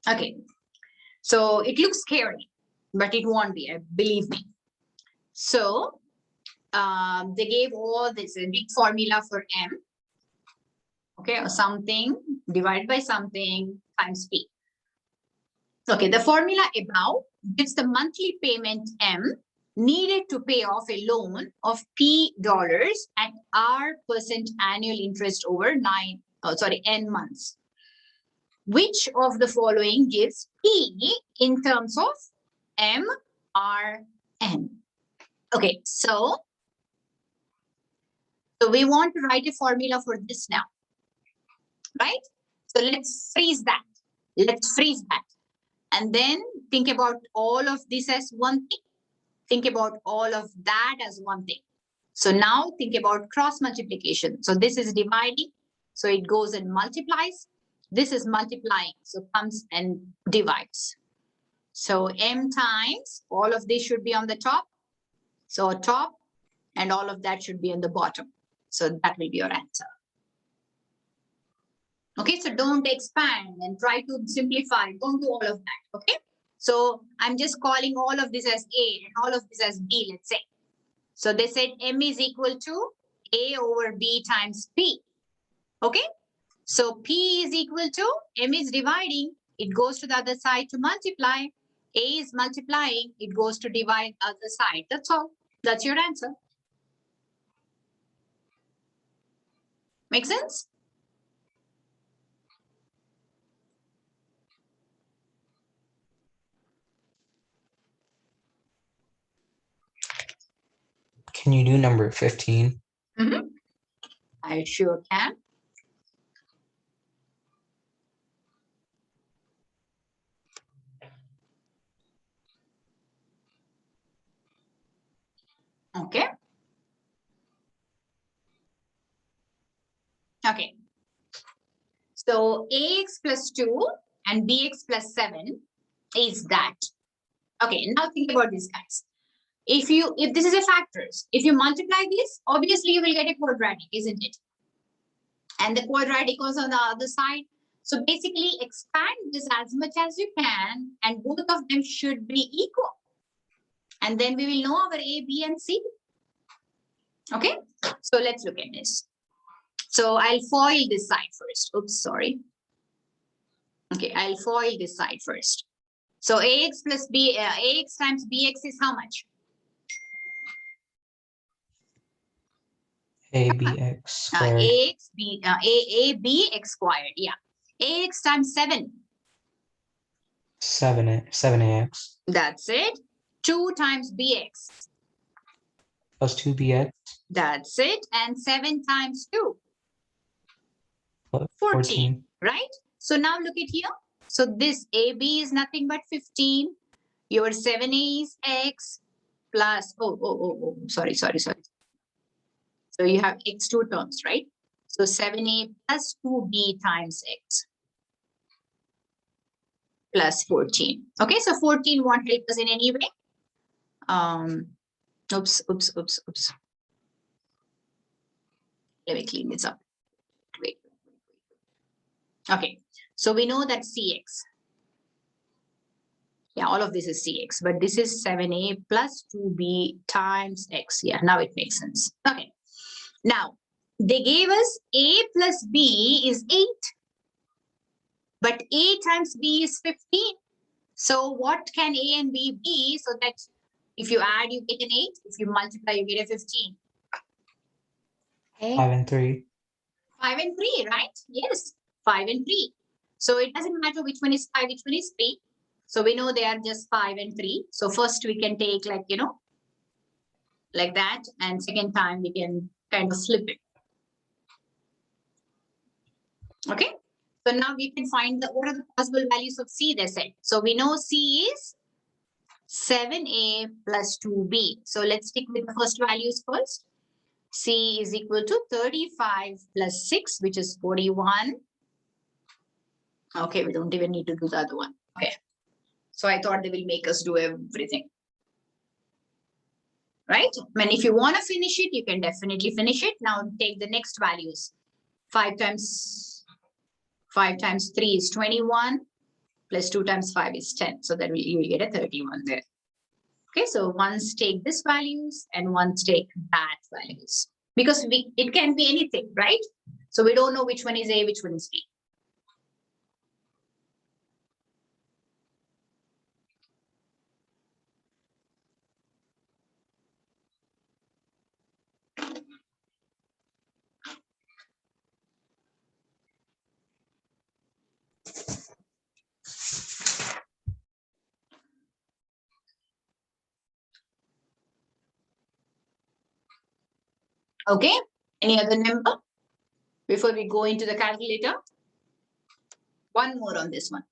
Okay, so it looks scary, but it won't be, believe me. So they gave all this a big formula for M. Okay, or something divided by something times P. Okay, the formula above gives the monthly payment M needed to pay off a loan of P dollars at R% annual interest over N months. Which of the following gives P in terms of M, R, N? Okay, so we want to write a formula for this now, right? So let's freeze that. Let's freeze that. And then think about all of this as one thing. Think about all of that as one thing. So now think about cross multiplication. So this is dividing. So it goes and multiplies. This is multiplying. So comes and divides. So M times, all of this should be on the top. So top, and all of that should be on the bottom. So that will be your answer. Okay, so don't expand and try to simplify. Don't do all of that. Okay, so I'm just calling all of this as A and all of this as B, let's say. So they said M is equal to A over B times P. Okay, so P is equal to, M is dividing, it goes to the other side to multiply. A is multiplying, it goes to divide the other side. That's all. That's your answer. Make sense? Can you do number 15? I sure can. Okay. Okay. So ax plus 2 and bx plus 7 is that. Okay, now think about this, guys. If this is a factors, if you multiply this, obviously you will get a quadratic, isn't it? And the quadratic was on the other side. So basically expand this as much as you can, and both of them should be equal. And then we will know our A, B, and C. Okay, so let's look at this. So I'll FOIL this side first. Oops, sorry. Okay, I'll FOIL this side first. So ax plus b, ax times bx is how much? ABX squared. Abx squared, yeah. Ax times 7. 7AX That's it. 2 times bx. plus 2BX That's it. And 7 times 2. plus 14. Right? So now look at here. So this AB is nothing but 15. Your 7A is x plus, sorry. So you have x2 terms, right? So 7A plus 2B times x plus 14. Okay, so 14 won't help us in any way. Oops. Let me clean this up. Wait. Okay, so we know that CX. Yeah, all of this is CX, but this is 7A plus 2B times X. Yeah, now it makes sense. Okay, now they gave us A plus B is 8, but A times B is 15. So what can A and B be so that if you add, you get an 8. If you multiply, you get a 15. Okay. 5 and 3. 5 and 3, right? Yes, 5 and 3. So it doesn't matter which one is 5, which one is 3. So we know they are just 5 and 3. So first we can take like, like that. And second time we can kind of flip it. Okay. So now we can find what are the possible values of C, they said. So we know C is 7A plus 2B. So let's stick with the first values first. C is equal to 35 plus 6, which is 41. Okay, we don't even need to do the other one. Okay. So I thought they will make us do everything. Right? And if you want to finish it, you can definitely finish it. Now take the next values. 5 times 3 is 21. Plus 2 times 5 is 10. So that you will get a 31 there. Okay, so once take this values and once take that values. Because it can be anything, right? So we don't know which one is A, which one is B. Okay, any other number before we go into the calculator? One more on this one.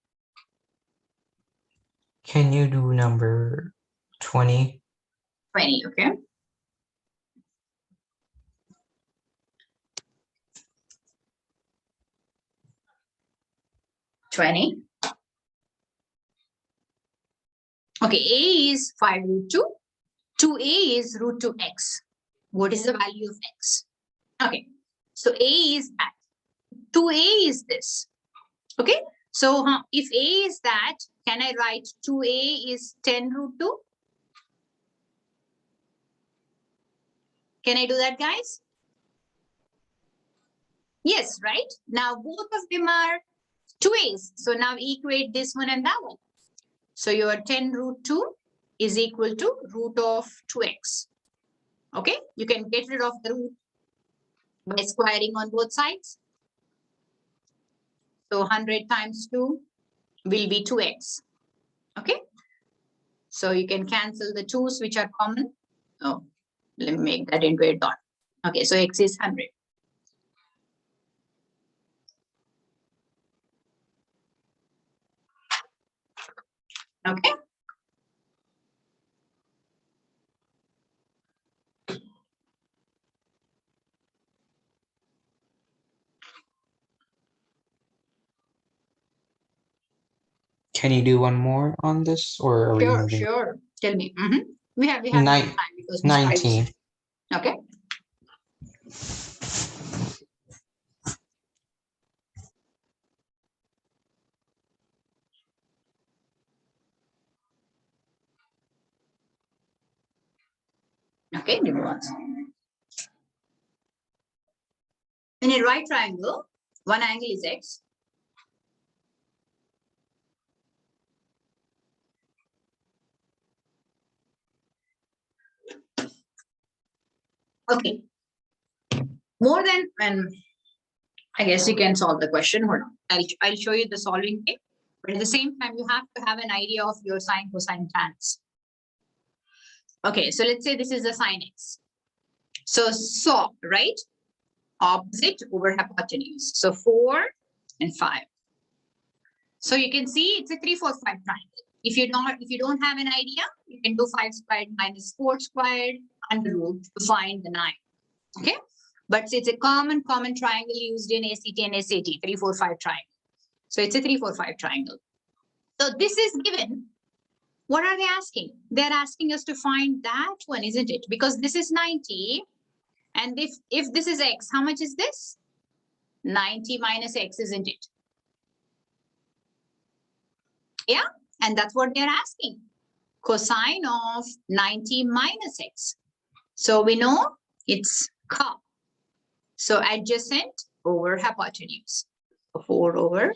Can you do number 20? 20, okay. Okay, A is 5 root 2. 2A is root 2x. What is the value of x? Okay, so A is that. 2A is this. Okay, so if A is that, can I write 2A is 10 root 2? Can I do that, guys? Yes, right? Now both of them are 2A's. So now equate this one and that one. So your 10 root 2 is equal to root of 2x. Okay, you can get rid of the root by squaring on both sides. So 100 times 2 will be 2x. Okay, so you can cancel the 2's which are common. Oh, let me make that into a dot. Okay, so x is 100. Okay. Can you do one more on this, or are we Sure, moving? sure. Tell me. We have more Nine- time because we started. 19. Okay. Okay, give me one second. In a right triangle, one angle is x. Okay. More than, and I guess you can solve the question. Hold on. I'll show you the solving thing. But at the same time, you have to have an idea of your sine, cosine, tans. Okay, so let's say this is the sine x. So, right? Opposite over hypotenuse. So 4 and 5. So you can see it's a 3, 4, 5 triangle. If you don't have an idea, you can do 5 squared minus 4 squared under root to find the 9. Okay, but it's a common triangle used in ACT and SAT, 3, 4, 5 triangle. So it's a 3, 4, 5 triangle. So this is given. What are they asking? They're asking us to find that one, isn't it? Because this is 90. And if this is x, how much is this? 90 minus x, isn't it? Yeah, and that's what they're asking. Cosine of 90 minus x. So we know it's cos. So adjacent over hypotenuse. 4 over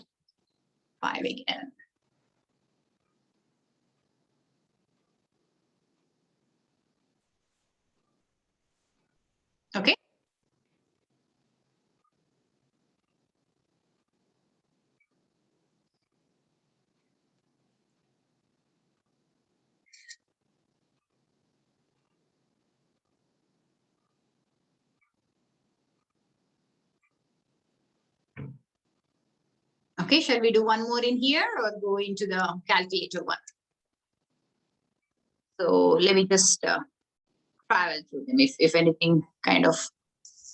5 again. Okay. Okay, shall we do one more in here or go into the calculator one? So let me just travel through them. If anything kind of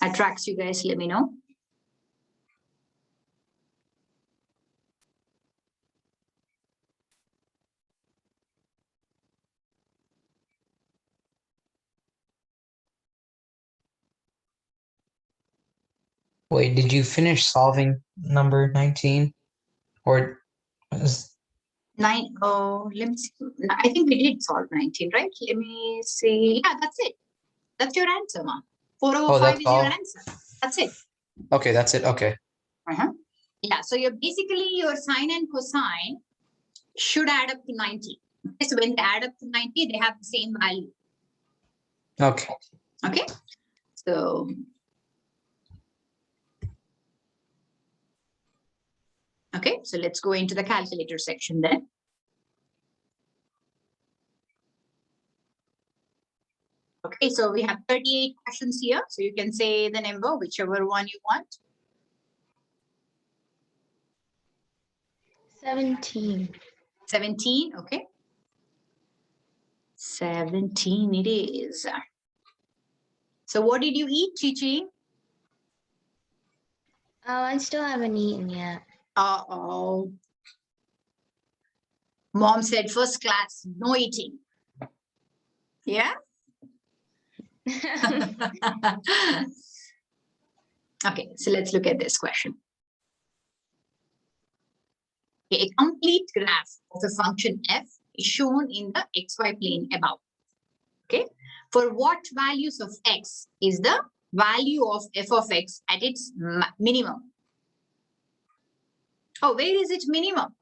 attracts you guys, let me know. Wait, did you finish solving number 19? Or is 9, oh, let me see. I think we did solve 19, right? Let me see. Yeah, that's it. That's your answer, Ma. 4 over 5 that's is your all? answer. That's it. Okay, that's it. Okay. Yeah, so you're basically your sine and cosine should add up to 90. Okay, so when they add up to 90, they have the same value. Okay. Okay, so okay, so let's go into the calculator section then. Okay, so we have 38 questions here. So you can say the number, whichever one you want. 17. 17, okay. 17 it is. So what did you eat, Chichi? Oh, I still haven't eaten yet. Uh-oh. Mom said first class, no eating. Yeah? Okay, so let's look at this question. Okay, a complete graph of a function f is shown in the xy plane above. Okay, for what values of x is the value of f of x at its minimum? Oh, where is it minimum?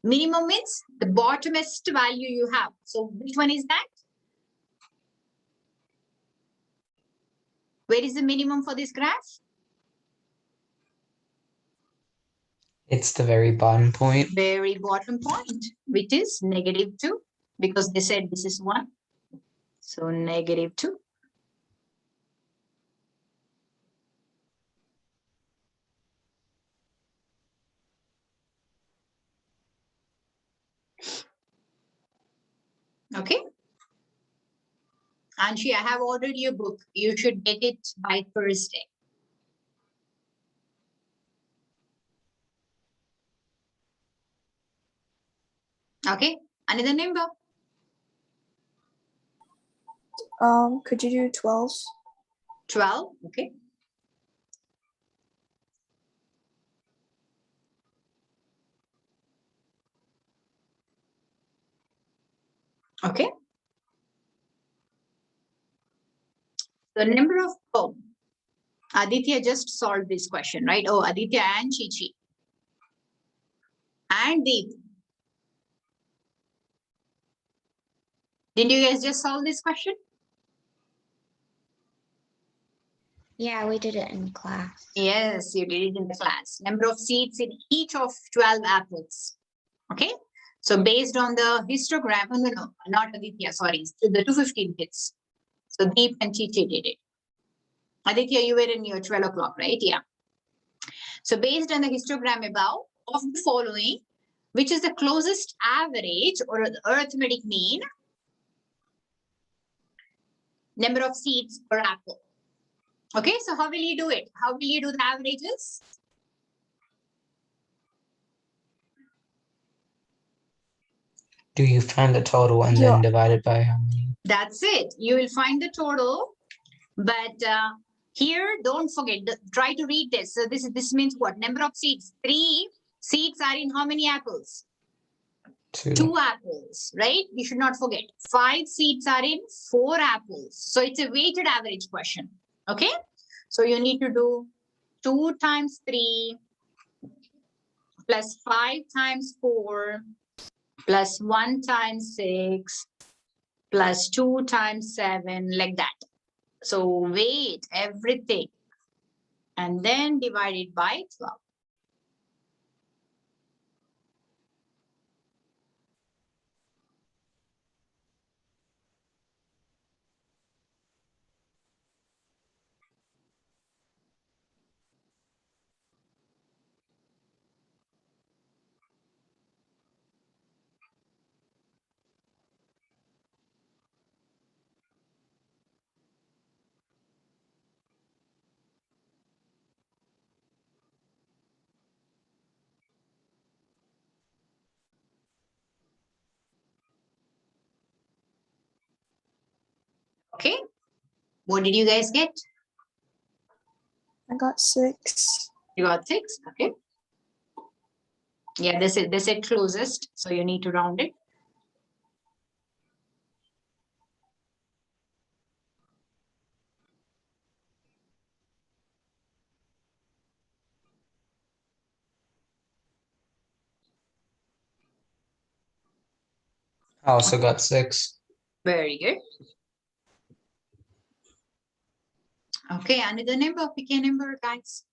Minimum means the bottomest value you have. So which one is that? Where is the minimum for this graph? It's the very bottom point. Very bottom point, which is -2, because they said this is 1. So -2. Okay. Anshi, I have ordered your book. You should get it by Thursday. Okay. Another number. Could you do 12? 12. Okay. Okay. The number of, oh, Aditya just solved this question, right? Oh, Aditya and Chichi. And Deep. Didn't you guys just solve this question? Yeah, we did it in class. Yes, you did it in the class. Number of seeds in each of 12 apples. Okay. So based on the histogram, no, not Aditya, sorry, the 215 kids. So Deep and Chichi did it. Aditya, you were in your 12 o'clock, right? Yeah. So based on the histogram above, of the following, which is the closest average or the arithmetic mean number of seeds per apple? Okay, so how will you do it? How will you do the averages? Do you find the total and then divide it by how many? That's it. You will find the total, but here, don't forget, try to read this. So this means what? Number of seeds. 3 seeds are in how many apples? 2 apples, right? You should not forget. 5 seeds are in 4 apples. So it's a weighted average question. Okay. So you need to do 2 times 3 plus 5 times 4 plus 1 times 6 plus 2 times 7, like that. So weight everything and then divide it by 12. Okay. What did you guys get? I got 6. You got 6. Okay. Yeah, they said closest, so you need to round it. I also got 6. Very good. Okay, another number, pick a number, guys.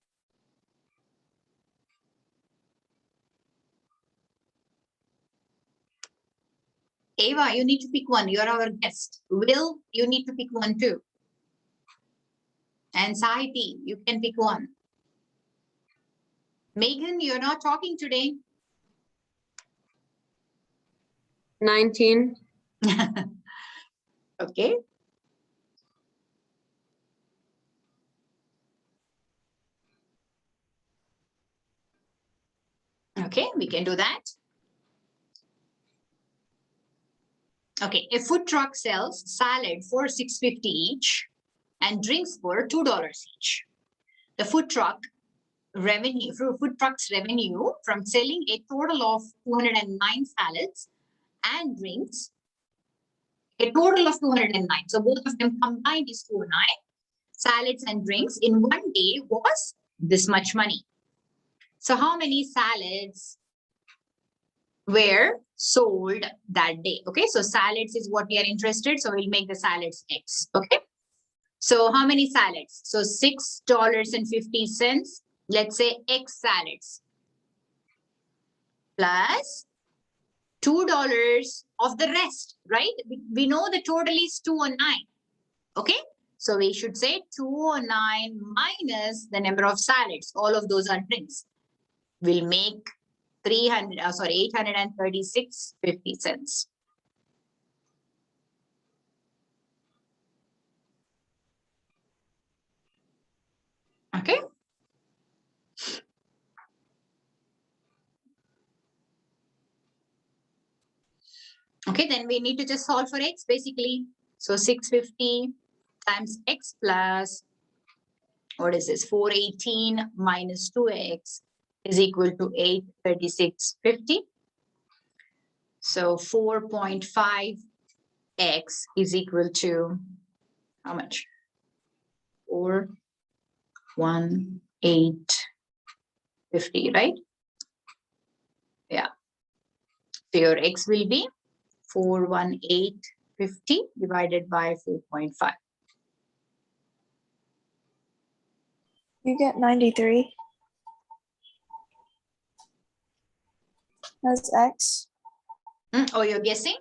Ava, you need to pick one. You're our guest. Will, you need to pick one too. And Sahiti, you can pick one. Megan, you're not talking today. 19. Okay. Okay, we can do that. Okay, a food truck sells salad for $6.50 each and drinks for $2 each. The food truck's revenue from selling a total of 209 salads and drinks, a total of 209. So both of them combined is 209. Salads and drinks in one day was this much money. So how many salads were sold that day. Okay, so salads is what we are interested. So we'll make the salads X. Okay, so how many salads? So $6.50. Let's say X salads plus $2 of the rest, right? We know the total is 209. Okay, so we should say 209 minus the number of salads. All of those are drinks. Will make 836.50. Okay. Okay, then we need to just solve for X basically. So 650 times X plus, what is this? 418 minus 2X is equal to 836.50. So 4.5X is equal to how much? 418.50, right? Yeah. So your X will be 418.50 divided by 4.5. You get 93. That's X. Oh, you're guessing?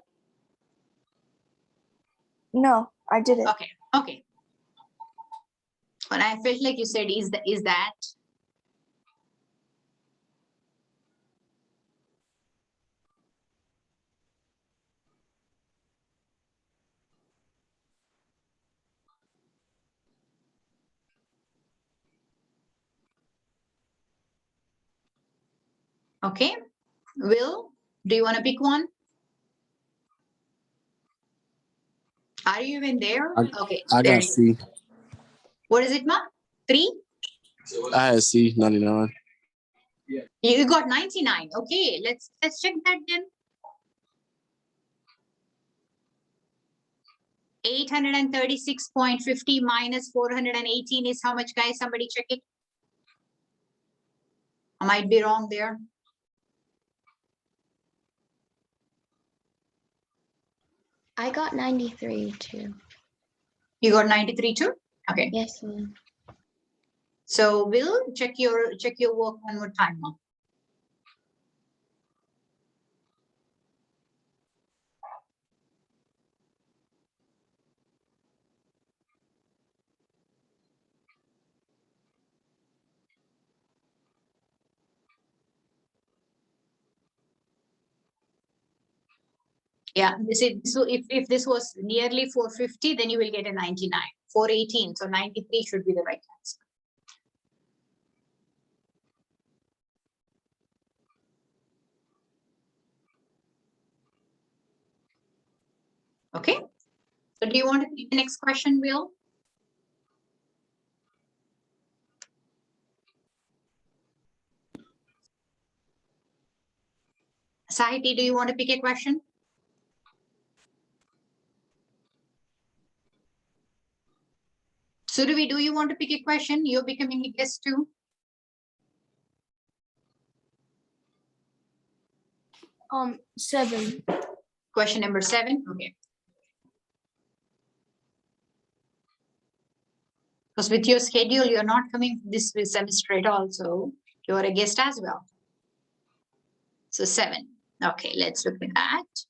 No, I did it. Okay, okay. But I felt like you said, is that? Okay. Will, do you want to pick one? Are you even there? Okay. I there got you- C. What is it, Ma? 3? I had C, 99. You got 99. Okay, let's check that then. 836.50 minus 418 is how much, guys? Somebody check it. I might be wrong there. I got 93 too. You got 93 too? Okay. Yes, ma'am. So Will, check your work one more time now. Yeah, so if this was nearly 450, then you will get a 99. 418, so 93 should be the right answer. Okay, so do you want to take the next question, Will? Sahiti, do you want to pick a question? Survi, do you want to pick a question? You're becoming a guest too. 7. Question number 7, okay. Because with your schedule, you're not coming this semester at all, so you're a guest as well. So 7, okay, let's look at that.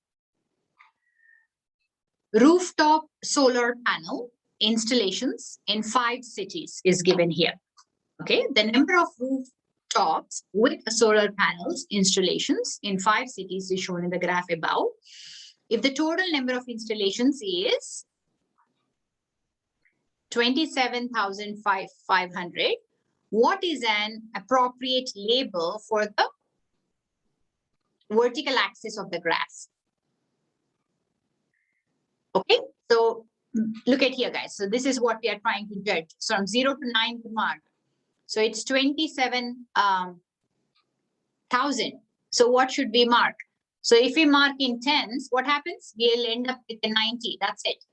Rooftop solar panel installations in 5 cities is given here. Okay, the number of rooftops with solar panels installations in 5 cities is shown in the graph above. If the total number of installations is 27,500, what is an appropriate label for the vertical axis of the graph? Okay, so look at here, guys. So this is what we are trying to judge. So from 0 to 9 to mark. So it's 27,000. So what should we mark? So if we mark in tens, what happens? We'll end up with a 90. That's it.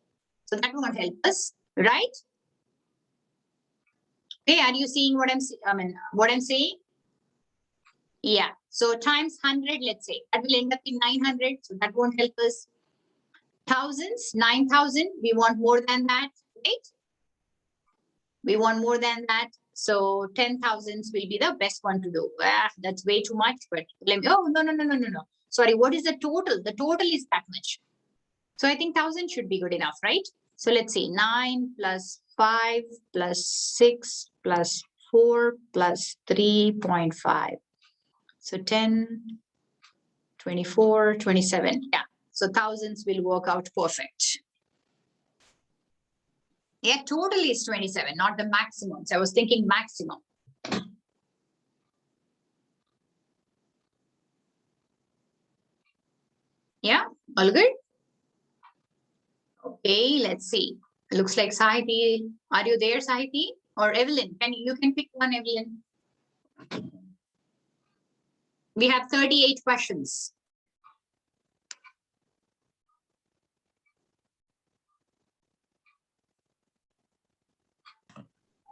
So that won't help us, right? Okay, are you seeing what I'm saying? Yeah. So times 100, let's say, that will end up in 900. So that won't help us. Thousands, 9,000. We want more than that, right? We want more than that. So 10,000s will be the best one to do. That's way too much. But let me, oh, no. Sorry, what is the total? The total is that much. So I think 1,000 should be good enough, right? So let's see, 9 plus 5 plus 6 plus 4 plus 3.5. So 10, 24, 27. Yeah. So thousands will work out perfect. Yeah, total is 27, not the maximum. So I was thinking maximum. Yeah, all good? Okay, let's see. Looks like Sahiti. Are you there, Sahiti? Or Evelyn? You can pick one, Evelyn. We have 38 questions.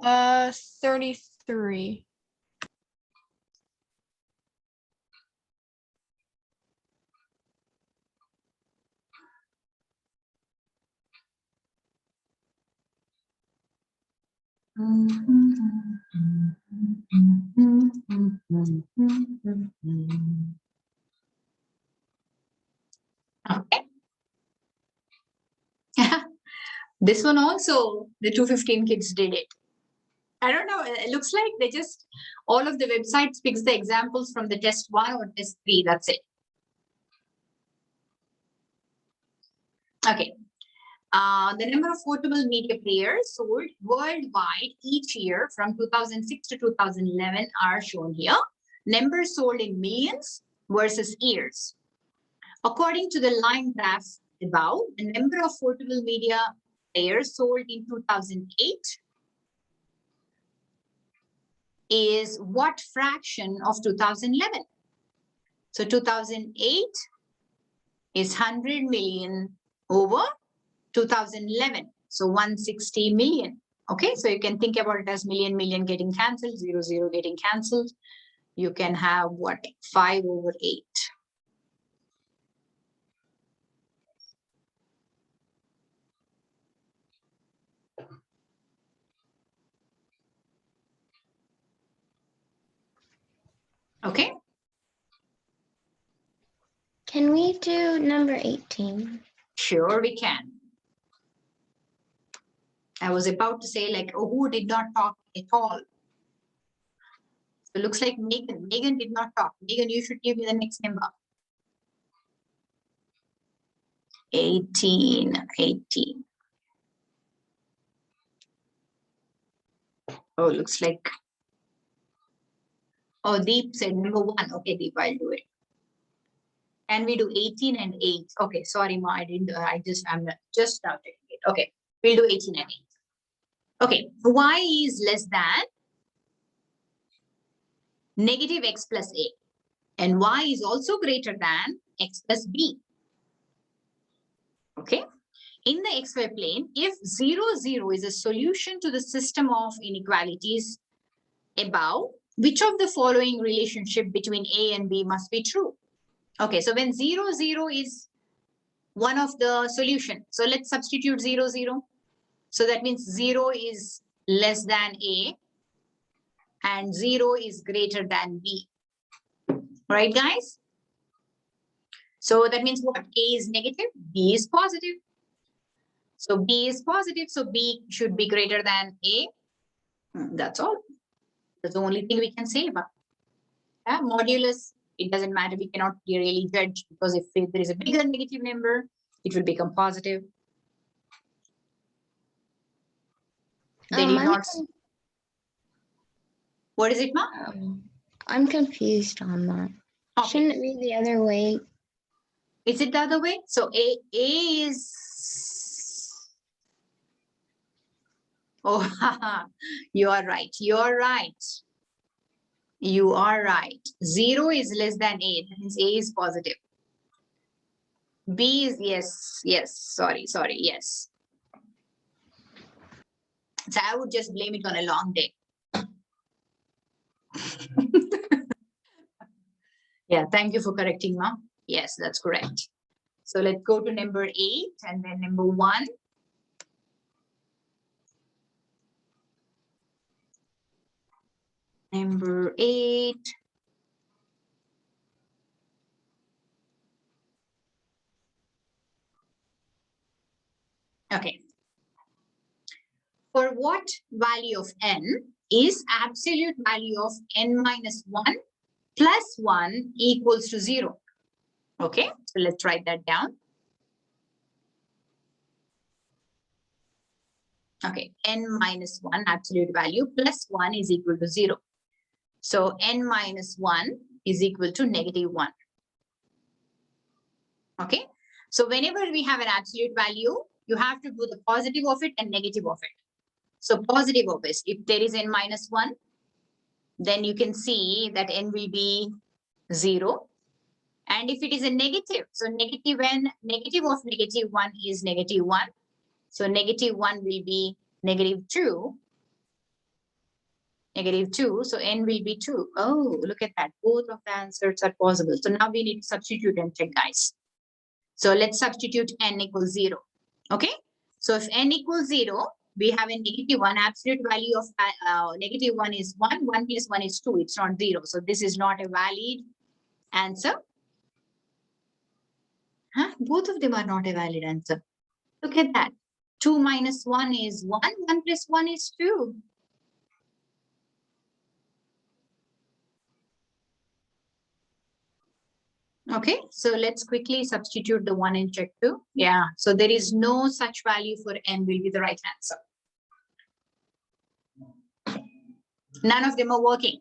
33. Okay. This one also, the 215 kids did it. I don't know. It looks like they just, all of the websites picks the examples from the test 1 or test 3. That's it. Okay. The number of portable media players sold worldwide each year from 2006 to 2011 are shown here. Numbers sold in millions versus years. According to the line graph above, the number of portable media players sold in 2008 is what fraction of 2011? So 2008 is 100 million over 2011. So 160 million. Okay, so you can think about it as million getting cancelled, 0 getting cancelled. You can have what? 5 over 8. Okay. Can we do number 18? Sure, we can. I was about to say, like, oh, who did not talk at all? So it looks like Megan. Megan did not talk. Megan, you should give me the next number. 18. Oh, looks like. Oh, Deep said number 1. Okay, Deep, I'll do it. And we do 18 and 8. Okay, sorry, Ma, I didn't. I'm just now taking it. Okay, we'll do 18 and 8. Okay, y is less than negative x plus a, and y is also greater than x plus b. Okay, in the xy plane, if 0, 0 is a solution to the system of inequalities above, which of the following relationship between a and b must be true? Okay, so when 0, 0 is one of the solution, so let's substitute 0, 0. So that means 0 is less than a and 0 is greater than b. Right, guys? So that means what? A is negative, b is positive. So b is positive, so b should be greater than a. That's all. That's the only thing we can say about it. Modulus, it doesn't matter. We cannot really judge because if there is a bigger negative number, it will become positive. They did not. What is it, Ma? I'm confused on that. Okay. Shouldn't it be the other way? Is it the other way? So A is. Oh, you are right. You are right. You are right. 0 is less than A. That means A is positive. B is yes. Sorry. Yes. So I would just blame it on a long day. Yeah, thank you for correcting, Ma. Yes, that's correct. So let's go to number 8 and then number 1. Number 8. Okay. For what value of n is absolute value of n minus 1 plus 1 equals to 0? Okay, so let's write that down. Okay, n minus 1 absolute value plus 1 is equal to 0. So n minus 1 is equal to -1. Okay, so whenever we have an absolute value, you have to do the positive of it and negative of it. So positive of this, if there is n minus 1, then you can see that n will be 0. And if it is a negative, so negative n, negative of -1 is -1. So -1 will be -2. -2, so n will be 2. Oh, look at that. Both of the answers are possible. So now we need to substitute and check, guys. So let's substitute n equals 0. Okay. So if n equals 0, we have a -1. Absolute value of -1 is 1. 1 plus 1 is 2. It's not 0. So this is not a valid answer. Huh? Both of them are not a valid answer. Look at that. 2 minus 1 is 1. 1 plus 1 is 2. Okay, so let's quickly substitute the 1 and check 2. Yeah, so there is no such value for n will be the right answer. None of them are working.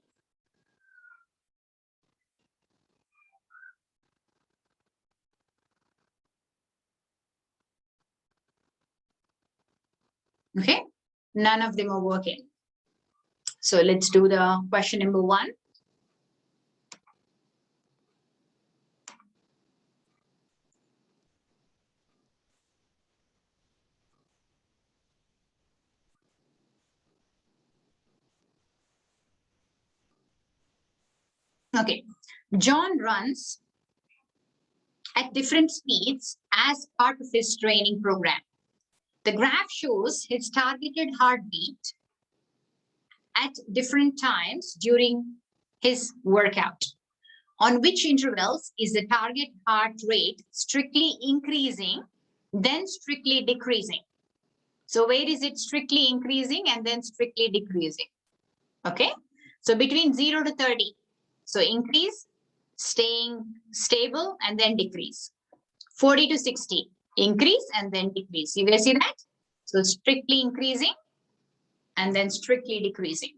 Okay, none of them are working. So let's do the question number 1. Okay, John runs at different speeds as part of his training program. The graph shows his targeted heartbeat at different times during his workout. On which intervals is the target heart rate strictly increasing, then strictly decreasing? So where is it strictly increasing and then strictly decreasing? Okay, so between 0 to 30. So increase, staying stable, and then decrease. 40 to 60, increase and then decrease. You guys see that? So strictly increasing and then strictly decreasing.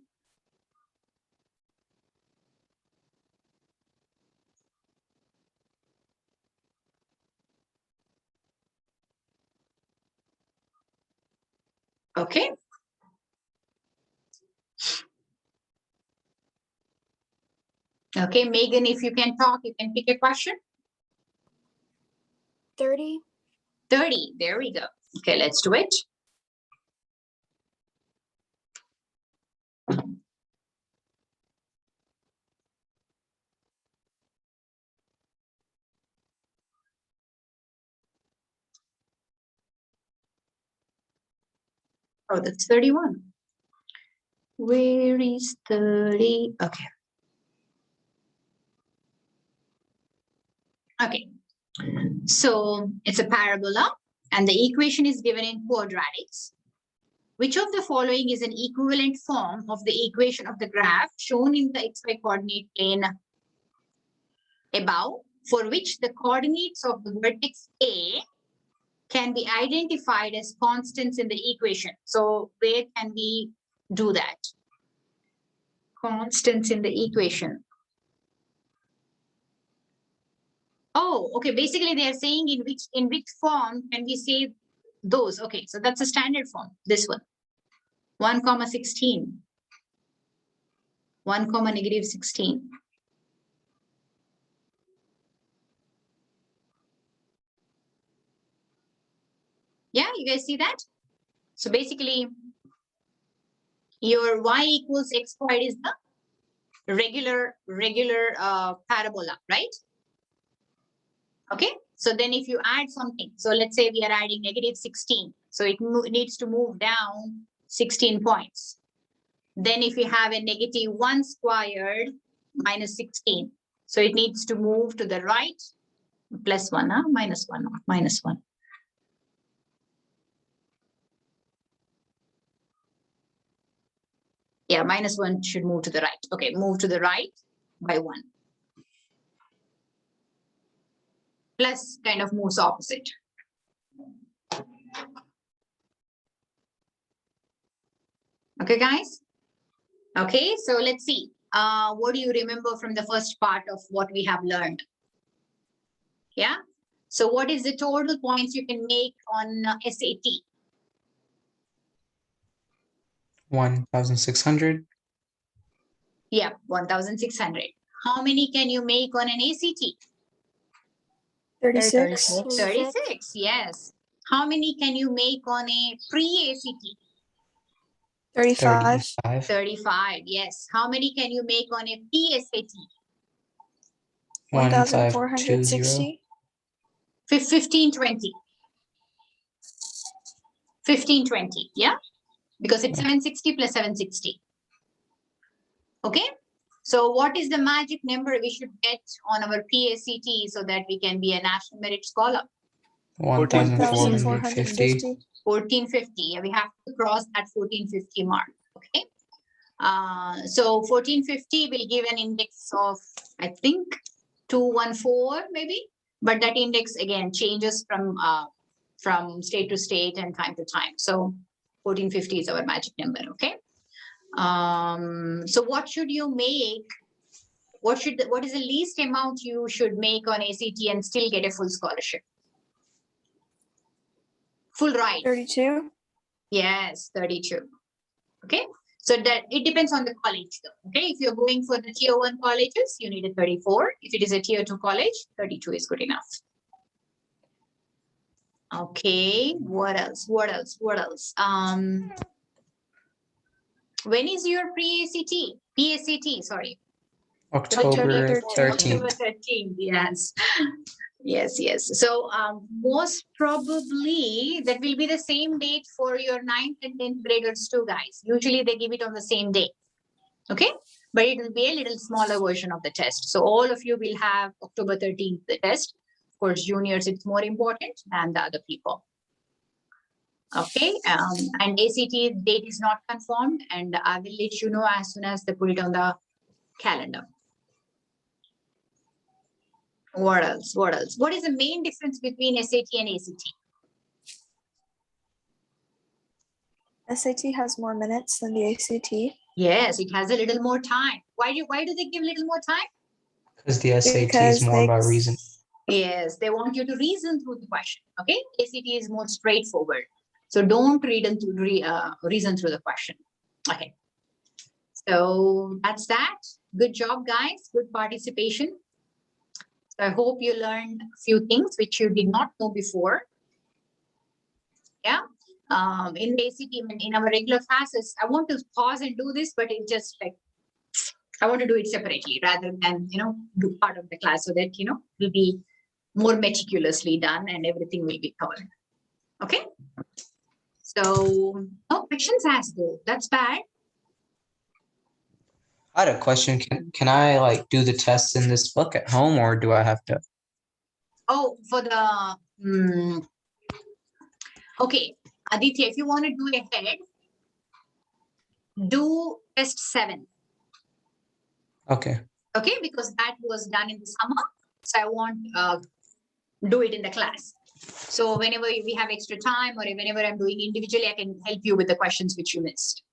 Okay. Okay, Megan, if you can talk, you can pick a question. 30. 30, there we go. Okay, let's do it. Oh, that's 31. Where is 30? Okay. Okay. So it's a parabola and the equation is given in quadratics. Which of the following is an equivalent form of the equation of the graph shown in the xy coordinate plane above, for which the coordinates of the vertex A can be identified as constants in the equation? So where can we do that? Constants in the equation. Oh, okay. Basically, they are saying in which form can we say those? Okay, so that's a standard form. This one, 1 comma 16, 1 comma -16. Yeah, you guys see that? So basically, your y equals x squared is the regular parabola, right? Okay, so then if you add something, so let's say we are adding negative 16, so it needs to move down 16 points. Then if you have a negative 1 squared minus 16, so it needs to move to the right, plus 1, minus 1, not minus 1. Yeah, minus 1 should move to the right. Okay, move to the right by 1. Plus kind of moves opposite. Okay, guys? Okay, so let's see. What do you remember from the first part of what we have learned? Yeah. So what is the total points you can make on SAT? 1,600. Yeah, 1,600. How many can you make on an ACT? 36. 36, yes. How many can you make on a pre-ACT? 35. 35. 35, yes. How many can you make on a PSAT? 1,520. 1,460. 1520. 1520, yeah? Because it's 760 plus 760. Okay? So what is the magic number we should get on our PSAT so that we can be a national merit scholar? 1,450. 1450. Yeah, we have to cross that 1450 mark. Okay. So 1450 will give an index of, I think, 214 maybe. But that index again changes from state to state and time to time. So 1450 is our magic number. Okay. So what should you make? What is the least amount you should make on ACT and still get a full scholarship? Full ride. 32. Yes, 32. Okay. So that it depends on the college though. Okay. If you're going for the tier 1 colleges, you need a 34. If it is a tier 2 college, 32 is good enough. Okay. What else? What else? What else? When is your pre-ACT? PSAT, sorry. October 13th. October 13th, yes. Yes, yes. So most probably that will be the same date for your 9th and 10th graders too, guys. Usually they give it on the same day. Okay. But it will be a little smaller version of the test. So all of you will have October 13th, the test. Of course, juniors, it's more important than the other people. Okay. And ACT date is not confirmed, and I will let you know as soon as they put it on the calendar. What else? What else? What is the main difference between SAT and ACT? SAT has more minutes than the ACT. Yes, it has a little more time. Why do they give a little more time? Because the SAT is Because more they- about reason. Yes, they want you to reason through the question. Okay, ACT is more straightforward. So don't reason through the question. Okay. So that's that. Good job, guys. Good participation. So I hope you learned a few things which you did not know before. Yeah. In the ACT, in our regular classes, I want to pause and do this, but it just like, I want to do it separately rather than, do part of the class so that, will be more meticulously done and everything will be covered. Okay. So no questions asked though. That's bad. I had a question. Can I like do the tests in this book at home, or do I have to? Oh, for the okay, Aditya, if you want to do ahead, do test 7. Okay. Okay, because that was done in the summer, so I won't do it in the class. So whenever we have extra time or whenever I'm doing individually, I can help you with the questions which you missed.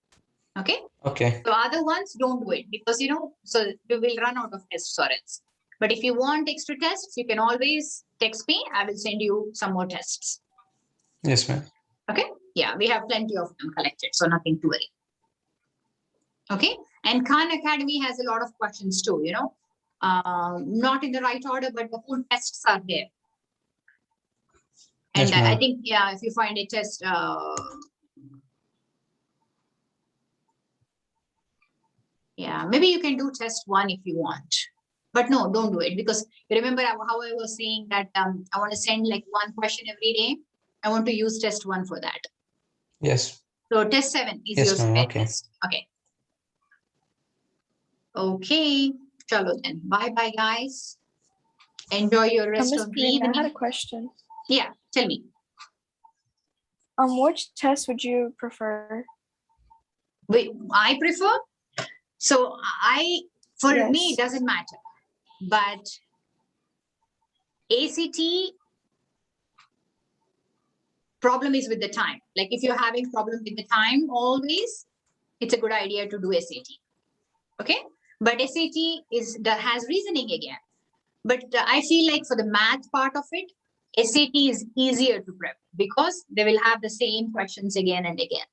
Okay. Okay. So other ones don't do it because so we will run out of tests or else. But if you want extra tests, you can always text me. I will send you some more tests. Yes, ma'am. Okay. Yeah, we have plenty of them collected, so nothing to worry. Okay. And Khan Academy has a lot of questions too, not in the right order, but the full tests are there. And Yes, ma'am. I think, yeah, if you find a test, Yeah, maybe you can do test 1 if you want. But no, don't do it, because you remember how I was saying that I want to send like 1 question every day. I want to use test 1 for that. Yes. So test 7 is Yes, your ma'am, spare okay. test. Okay. Okay. Chalo then. Bye-bye, guys. Enjoy your rest Miss of the Karina, I had a evening. question. Yeah, tell me. Which test would you prefer? Wait, I prefer. So for me, Yes. it doesn't matter. But ACT problem is with the time. Like if you're having problem with the time always, it's a good idea to do SAT. Okay. But SAT has reasoning again. But I feel like for the math part of it, SAT is easier to prep because they will have the same questions again and again.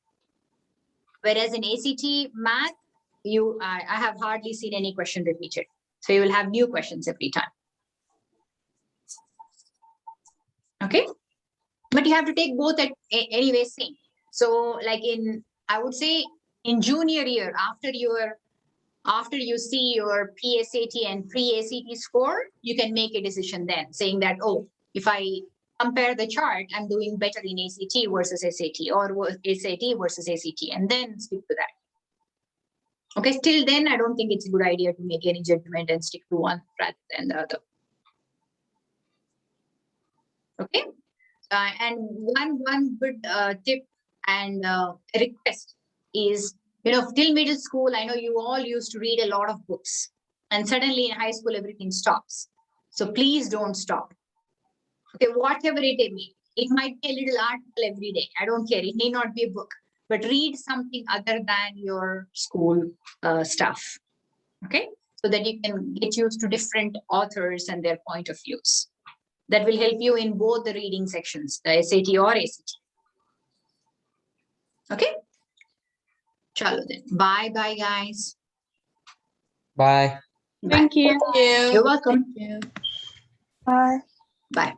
Whereas in ACT math, I have hardly seen any question repeated. So you will have new questions every time. Okay. But you have to take both at anyway same. So like I would say in junior year, after you see your PSAT and pre-ACT score, you can make a decision then saying that, oh, if I compare the chart, I'm doing better in ACT versus SAT or SAT versus ACT, and then stick to that. Okay, till then, I don't think it's a good idea to make any judgment and stick to one rather than the other. Okay, and one good tip and request is, till middle school, I know you all used to read a lot of books, and suddenly in high school, everything stops. So please don't stop. Okay, whatever it might be a little article every day. I don't care. It may not be a book, but read something other than your school stuff. Okay, so that you can get used to different authors and their point of views. That will help you in both the reading sections, the SAT or ACT. Okay. Chalo then. Bye, guys. Bye. Thank you. You're welcome. Thank you. Bye. Bye.